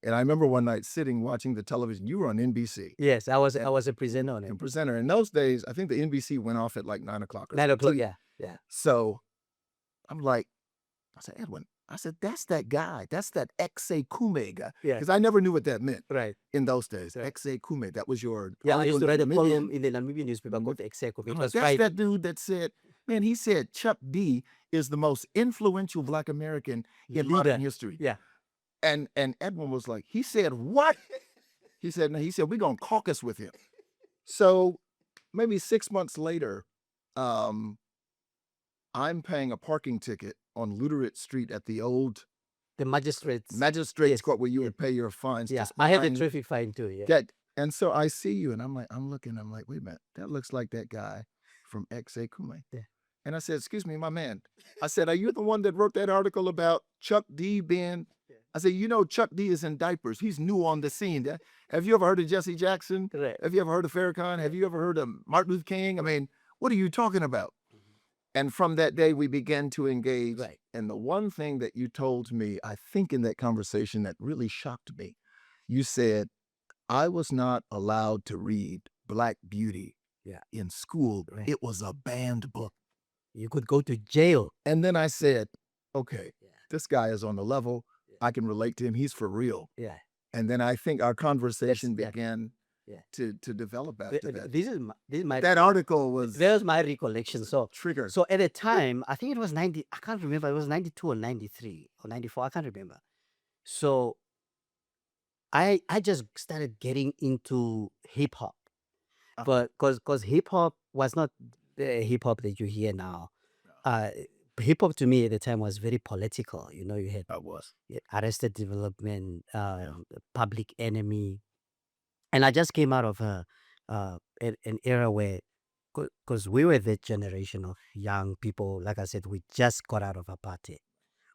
And I remember one night sitting watching the television. You were on NBC. Yes, I was a presenter on it. And presenter. In those days, I think the NBC went off at like 9 o'clock. 9 o'clock, yeah. So I'm like, I said, Edwin, I said, that's that guy. That's that Exe Kume guy. Yeah. Because I never knew what that meant Right. in those days. Right. Exe Kume, that was your... Yeah, I used to write a Namibian. column in the Namibian newspaper called Execo. It I'm was like, that's Friday. that dude that said, man, he said Chuck D is the most influential Black American in Leader. modern history. Yeah. And Edwin was like, he said, what? He said, no, we're going to caucus with him. So maybe 6 months later, I'm paying a parking ticket on Luderit Street at the old The magistrates. magistrate's Yes. court where you would pay your fines. Yeah, just I had a behind traffic fine too. Yeah. that. And so I see you, and I'm like, I'm looking, I'm like, wait a minute, that looks like that guy from Exe Kume. Yeah. And I said, excuse me, my man. I said, are you the one that wrote that article about Chuck D being... I said, you know, Chuck D is in diapers. He's new on the scene. Have you ever heard of Jesse Jackson? Correct. Have you ever heard of Farrakhan? Have you ever heard of Martin Luther King? I mean, what are you talking about? And from that day, we began to engage. Right. And the one thing that you told me, I think in that conversation that really shocked me, you said, I was not allowed to read Black Beauty in school. Right. It was a banned book. You could go to jail. And then I said, okay, Yeah. this guy is on the level. I can relate to him. He's for real. Yeah. And then I think our conversation Yes, yeah. began Yeah. to develop after that. This is my That article was there's my recollection. So triggered. so at the time, I think it was 90. I can't remember. It was 92 or 93 or 94. I can't remember. So I just started getting into hip hop, but because hip hop was not the hip hop that you hear now. Hip hop to me at the time was very political. You know, you had I was. Arrested Development, Public Enemy, and I just came out of an era where because we were the generation of young people. Like I said, we just got out of apartheid.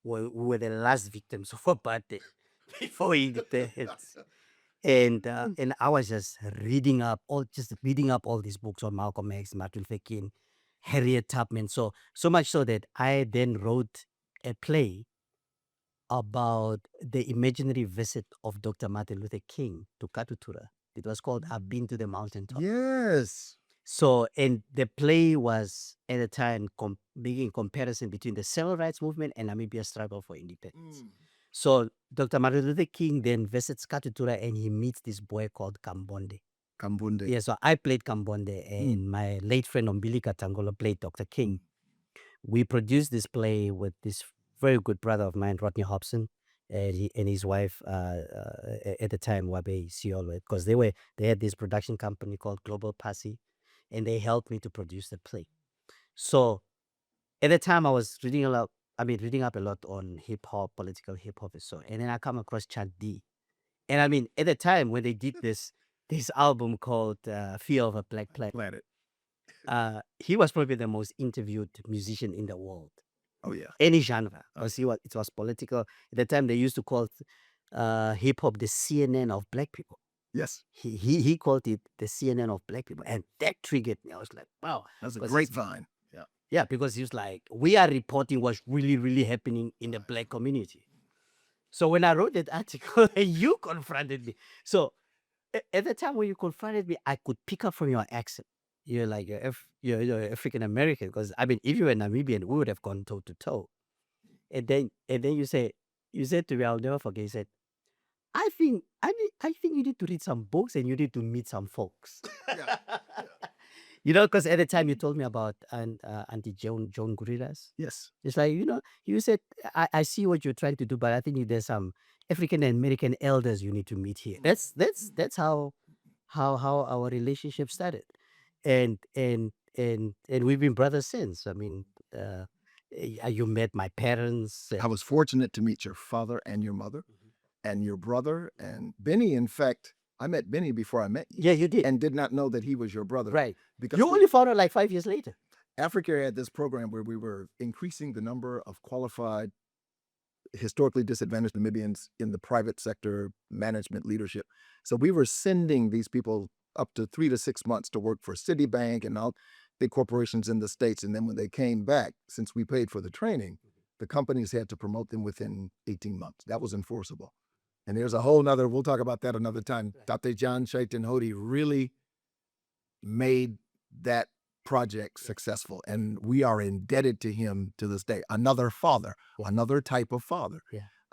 We were the last victims of apartheid before independence. And I was just reading up all these books on Malcolm X, Martin Luther King, Harriet Tubman. So much so that I then wrote a play about the imaginary visit of Dr. Martin Luther King to Katutura. It was called I've Been to the Mountaintop. Yes. So, and the play was at the time making comparison between the civil rights movement and Namibia's struggle for independence. So, Dr. Martin Luther King then visits Katutura and he meets this boy called Kambonde. Kambunde. Yeah, so I played Kambonde and my late friend Ombilika Tangola played Dr. King. We produced this play with this very good brother of mine, Rodney Hobson, and his wife at the time, Wabe Siolo, because they had this production company called Global Passy, and they helped me to produce the play. So at the time, I was reading up a lot on hip hop, political hip hop, and so. And then I come across Chad D, and I mean, at the time when they did this album called "Fear of a Black Planet," Planet. he was probably the most interviewed musician in the world. Oh yeah. Any genre, because it was political. At the time, they used to call hip hop the CNN of black people. Yes. He called it the CNN of black people, and that triggered me. I was like, wow, That's a 'cause grapevine. Yeah. yeah, because he was like, we are reporting what's really, really happening in the black community. So when I wrote that article, you confronted me. So at the time when you confronted me, I could pick up from your accent. You're like you're African American, because I mean, if you were Namibian, we would have gone toe to toe. And then you said to me, I'll never forget. You said, I think you need to read some books and you need to meet some folks. Yeah. You know, because at the time you told me about Auntie Joan Gorillas. Yes. It's like, you said, I see what you're trying to do, but I think there's some African American elders you need to meet here. That's how our relationship started, and we've been brothers since. I mean, you met my parents. I was fortunate to meet your father and your mother and your brother and Benny. In fact, I met Benny before I met you. Yeah, you did. And did not know that he was your brother. Right. Because You only found out like 5 years later. Africa had this program where we were increasing the number of qualified, historically disadvantaged Namibians in the private sector, management, leadership. So we were sending these people up to 3 to 6 months to work for Citibank and all big corporations in the States. And then when they came back, since we paid for the training, the companies had to promote them within 18 months. That was enforceable. And there's a whole nother, we'll talk about that another time. Tate John Shaitan Hodi really made that project successful. And we are indebted to him to this day. Another father, another type of father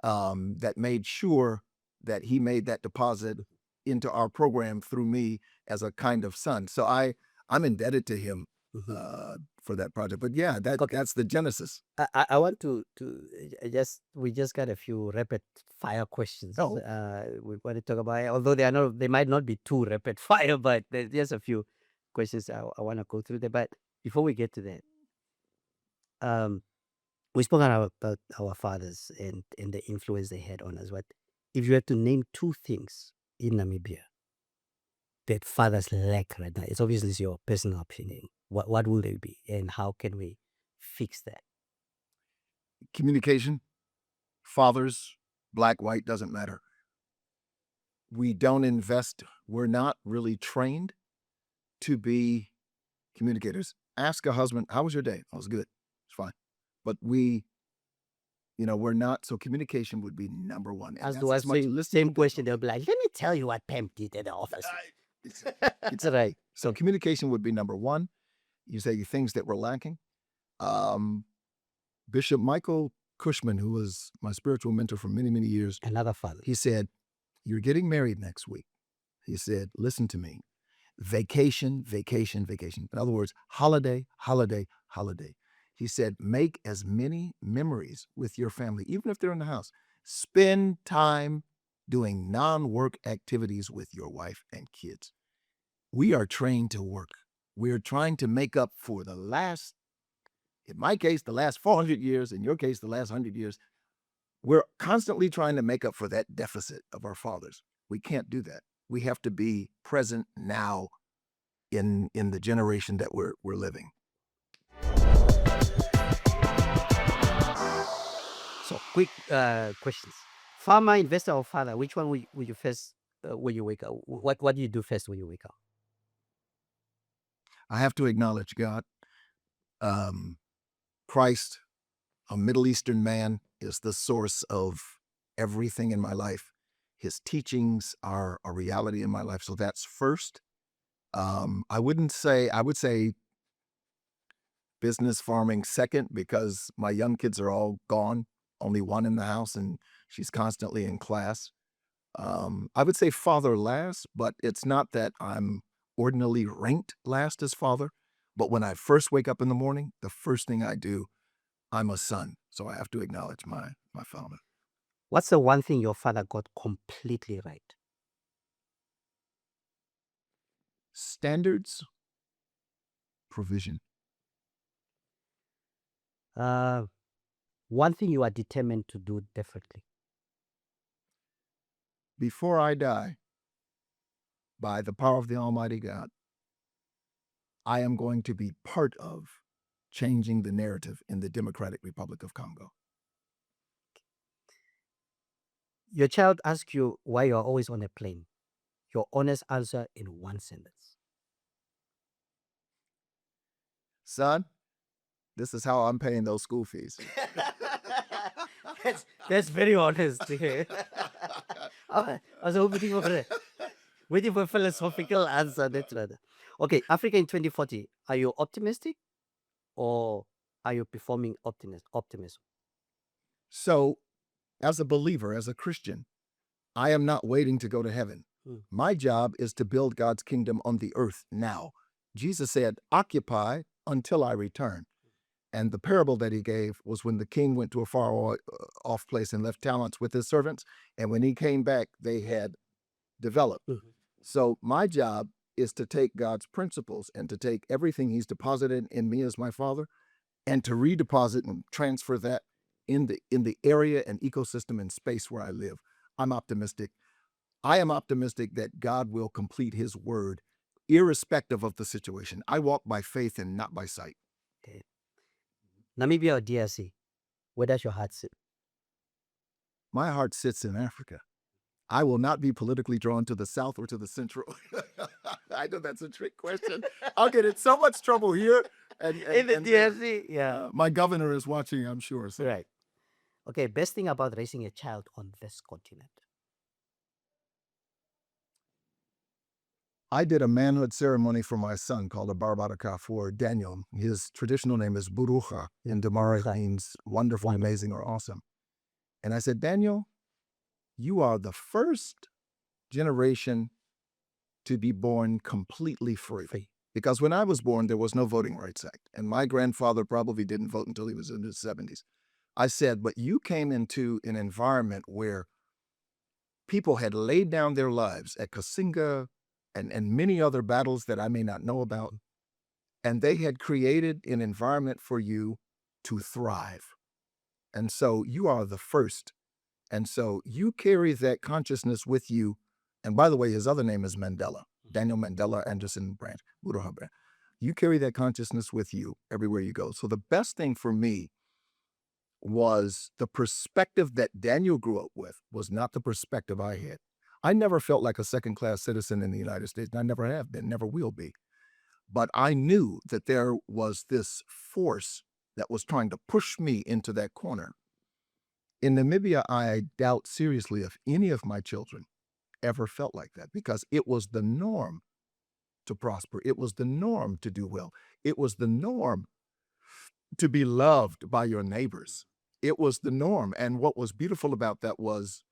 that made sure that he made that deposit into our program through me as a kind of son. So I'm indebted to him for that project. But yeah, that's the genesis. I want to we just got a few rapid fire questions. Oh. We want to talk about, although they might not be too rapid fire, but there's a few questions I want to go through there. But before we get to that, we spoke about our fathers and the influence they had on us. But if you had to name 2 things in Namibia that fathers lack right now, it's obviously your personal opinion. What will they be, and how can we fix that? Communication, fathers, black, white, doesn't matter. We don't invest, we're not really trained to be communicators. Ask a husband, how was your day? Oh, it was good. It's fine. But we're not, so communication would be number one. As do I say, same question, they'll be like, let me tell you what Pam did at the office. It's right. So communication would be number one. You say things that were lacking. Bishop Michael Cushman, who was my spiritual mentor for many, many years, Another father. he said, you're getting married next week. He said, listen to me. Vacation, vacation, vacation. In other words, holiday, holiday, holiday. He said, make as many memories with your family, even if they're in the house. Spend time doing non-work activities with your wife and kids. We are trained to work. We're trying to make up for in my case, the last 400 years, in your case, the last 100 years. We're constantly trying to make up for that deficit of our fathers. We can't do that. We have to be present now in the generation that we're living. So, quick questions. Farmer, investor, or father? Which one will you first when you wake up? What do you do first when you wake up? I have to acknowledge God. Christ, a Middle Eastern man, is the source of everything in my life. His teachings are a reality in my life. So that's first. I would say business farming second, because my young kids are all gone. Only one in the house, and she's constantly in class. I would say father last, but it's not that I'm ordinarily ranked last as father. But when I first wake up in the morning, the first thing I do, I'm a son. So I have to acknowledge my father. What's the one thing your father got completely right? Standards, provision. One thing you are determined to do differently. Before I die, by the power of the Almighty God, I am going to be part of changing the narrative in the Democratic Republic of Congo. Your child asks you why you're always on a plane. Your honest answer in one sentence. Son, this is how I'm paying those school fees. That's very honest. I was waiting for a philosophical answer. That's right. Okay, Africa in 2040. Are you optimistic, or are you performing optimism? So, as a believer, as a Christian, I am not waiting to go to heaven. My job is to build God's kingdom on the earth now. Jesus said, occupy until I return. And the parable that he gave was when the king went to a far off place and left talents with his servants. And when he came back, they had developed. So my job is to take God's principles and to take everything he's deposited in me as my father and to redeposit and transfer that in the area and ecosystem and space where I live. I'm optimistic. I am optimistic that God will complete his word irrespective of the situation. I walk by faith and not by sight. Okay. Namibia or DRC? Where does your heart sit? My heart sits in Africa. I will not be politically drawn to the South or to the Central. I know that's a trick question. I'll get in so much trouble here. And In the DRC, yeah. My governor is watching, I'm sure. So. Right. Okay, best thing about raising a child on this continent? I did a manhood ceremony for my son called a Barbaraka for Daniel. His traditional name is Burucha, and Damara means wonderful, amazing, or awesome. And I said, Daniel, you are the first generation to be born completely free. Because when I was born, there was no Voting Rights Act. And my grandfather probably didn't vote until he was in his 70s. I said, but you came into an environment where people had laid down their lives at Kasinga and many other battles that I may not know about. And they had created an environment for you to thrive. And so you are the first. And so you carry that consciousness with you. And by the way, his other name is Mandela, Daniel Mandela Anderson Branch, Buruha Branch. You carry that consciousness with you everywhere you go. So the best thing for me was the perspective that Daniel grew up with was not the perspective I had. I never felt like a second-class citizen in the United States, and I never have been, never will be. But I knew that there was this force that was trying to push me into that corner. In Namibia, I doubt seriously if any of my children ever felt like that, because it was the norm to prosper. It was the norm to do well. It was the norm to be loved by your neighbors. It was the norm. And what was beautiful about that was,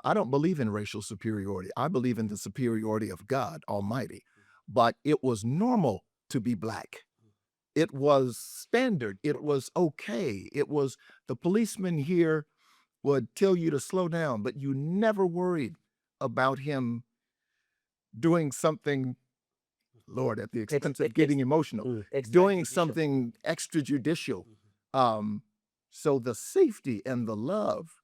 I don't believe in racial superiority. I believe in the superiority of God Almighty. But it was normal to be Black. It was standard. It was okay. It was, the policeman here would tell you to slow down, but you never worried about him doing something, Lord, at the expense of getting emotional, doing something extrajudicial. So the safety and the love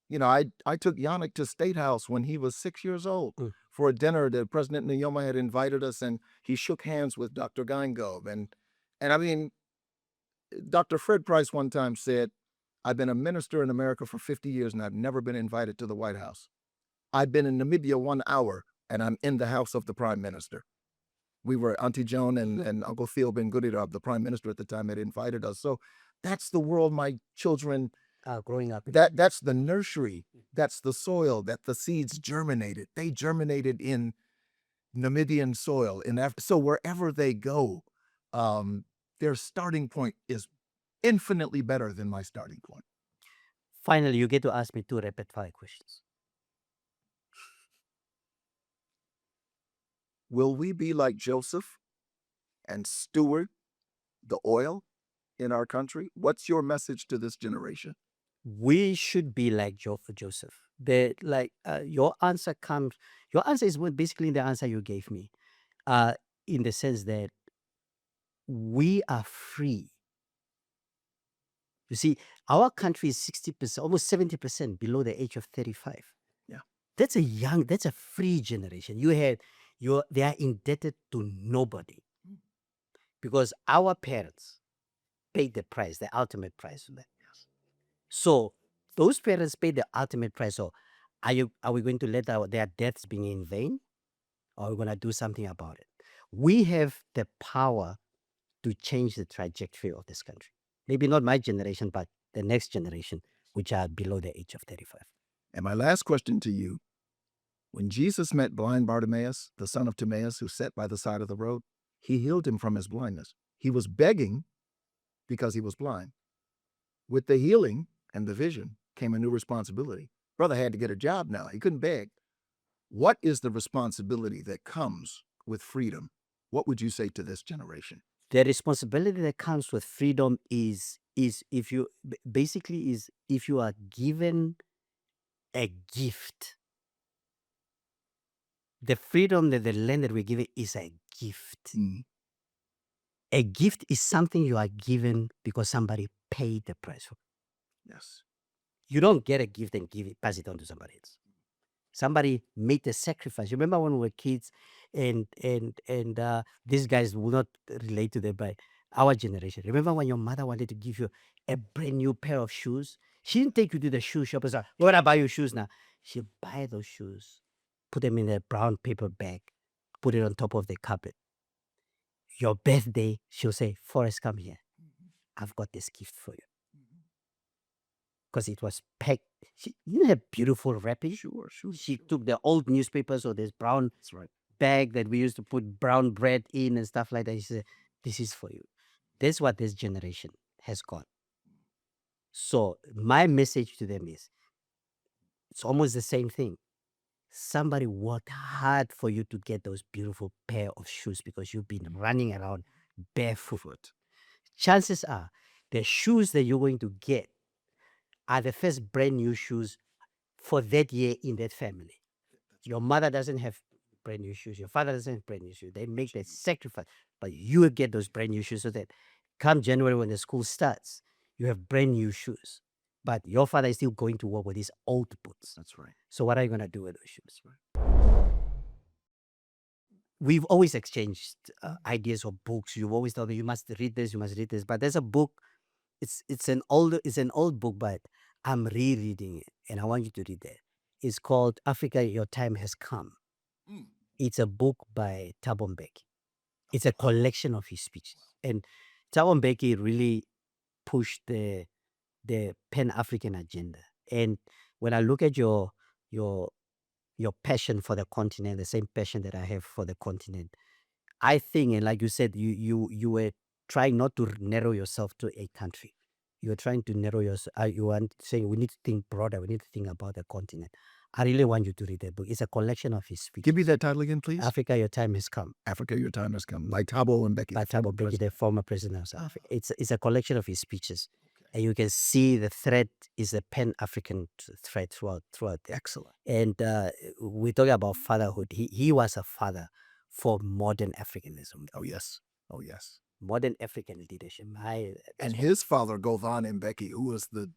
You know, I took Yannick to State House when he was 6 years old Mm. for a dinner that President Nyoma had invited us, and he shook hands with Dr. Geingove. And I mean, Dr. Fred Price one time said, I've been a minister in America for 50 years and I've never been invited to the White House. I've been in Namibia 1 hour and I'm in the house of the prime minister. We were Auntie Joan and Uncle Theo Ben Guridob, the prime minister at the time, had invited us. So that's the world my children, Growing up. that's the nursery, that's the soil that the seeds germinated. They germinated in Namibian soil. So wherever they go, their starting point is infinitely better than my starting point. Finally, you get to ask me 2 rapid fire questions. Will we be like Joseph and steward the oil in our country? What's your message to this generation? We should be like Joseph. Your answer is basically the answer you gave me, in the sense that we are free. You see, our country is 60%, almost 70% below the age of 35. Yeah. That's a free generation. They are indebted to nobody, because our parents paid the price, the ultimate price for that. So those parents paid the ultimate price. So are we going to let their deaths be in vain? Or are we going to do something about it? We have the power to change the trajectory of this country. Maybe not my generation, but the next generation, which are below the age of 35. And my last question to you, when Jesus met blind Bartimaeus, the son of Timaeus, who sat by the side of the road, he healed him from his blindness. He was begging because he was blind. With the healing and the vision came a new responsibility. Brother had to get a job now. He couldn't beg. What is the responsibility that comes with freedom? What would you say to this generation? The responsibility that comes with freedom is if you are given a gift. The freedom that the land that we're given is a gift. Mm. A gift is something you are given because somebody paid the price for it. Yes. You don't get a gift and pass it on to somebody else. Somebody made a sacrifice. Remember when we were kids, and these guys will not relate to them, by our generation. Remember when your mother wanted to give you a brand new pair of shoes? She didn't take you to the shoe shop and say, "Where I buy you shoes now?" She'll buy those shoes, put them in a brown paper bag, put it on top of the carpet. Your birthday, she'll say, "Forrest, come here. I've got this gift for you." Because it was packed. You know, beautiful wrapping. Sure. She took the old newspapers or this brown That's right. bag that we used to put brown bread in and stuff like that. She said, "This is for you." That's what this generation has got. So my message to them is, it's almost the same thing. Somebody worked hard for you to get those beautiful pair of shoes because you've been running around barefoot. Chances are the shoes that you're going to get are the first brand new shoes for that year in that family. Your mother doesn't have brand new shoes. Your father doesn't have brand new shoes. They make that sacrifice, but you will get those brand new shoes so that come January when the school starts, you have brand new shoes. But your father is still going to work with his old boots. That's right. So what are you going to do with those shoes? We've always exchanged ideas of books. You've always told me, you must read this, you must read this. But there's a book. It's an old book, but I'm rereading it, and I want you to read it. It's called Africa, Your Time Has Come. Mm. It's a book by Thabo Mbeki. It's a collection of his speeches. And Thabo Mbeki really pushed the Pan-African agenda. And when I look at your passion for the continent, the same passion that I have for the continent, I think, and like you said, you were trying not to narrow yourself to a country. You were trying to narrow yourself. You were saying we need to think broader. We need to think about the continent. I really want you to read that book. It's a collection of his speeches. Give me that title again, please. Africa, Your Time Has Come. Africa, Your Time Has Come. Like Thabo Mbeki. By Thabo Mbeki, the former president of South Africa. It's a collection of his speeches. And you can see the thread is a Pan-African thread throughout there. Excellent. And we're talking about fatherhood. He was a father for modern Africanism. Oh, yes. Oh, yes. Modern African leadership. And his father, Govan Mbeki, who was the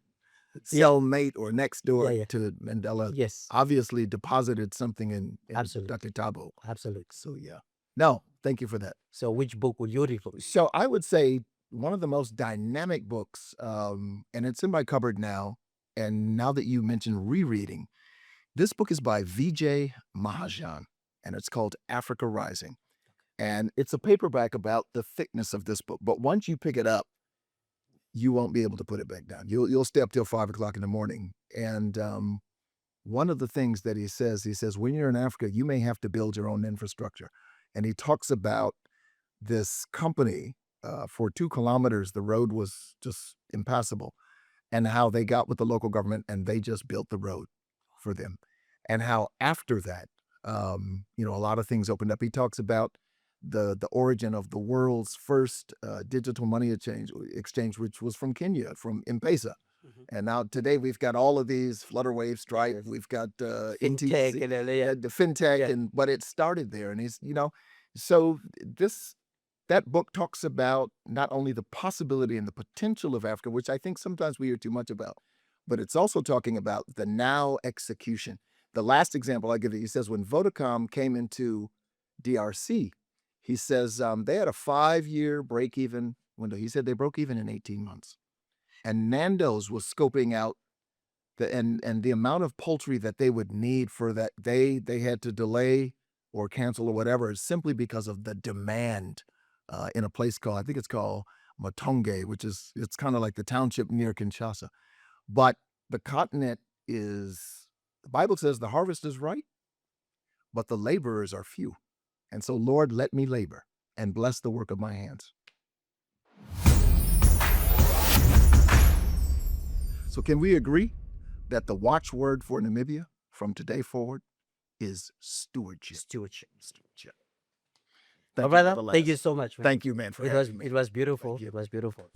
cellmate or next door yeah. to Mandela Yes, obviously deposited something in absolutely, Dr. Tabo. absolutely. So yeah. No, thank you for that. So which book would you recommend? So I would say one of the most dynamic books, and it's in my cupboard now. And now that you mentioned rereading, this book is by Vijay Mahajan, and it's called Africa Rising. And it's a paperback about the thickness of this book. But once you pick it up, you won't be able to put it back down. You'll stay up till 5 o'clock in the morning. And one of the things that he says, when you're in Africa, you may have to build your own infrastructure. And he talks about this company. For 2 kilometers, the road was just impassable, and how they got with the local government and they just built the road for them. And how after that, a lot of things opened up. He talks about the origin of the world's first digital money exchange, which was from Kenya, from M-Pesa. And now today we've got all of these Flutterwave, Stripe, we've got Fintech NTC, and the fintech, Yeah. but it started there. And so that book talks about not only the possibility and the potential of Africa, which I think sometimes we hear too much about, but it's also talking about the now execution. The last example I give you, he says when Vodacom came into DRC, he says they had a 5-year break-even window. He said they broke even in 18 months. And Nando's was scoping out and the amount of poultry that they would need for that. They had to delay or cancel or whatever simply because of the demand in a place called, I think it's called Matonge, it's kind of like the township near Kinshasa. But the continent the Bible says the harvest is ripe, but the laborers are few. And so, Lord, let me labor and bless the work of my hands. So can we agree that the watchword for Namibia from today forward is stewardship? Stewardship. Stewardship. Brother, thank you so much, man. Thank you, man, for having me. It was beautiful. Thank you. It was beautiful.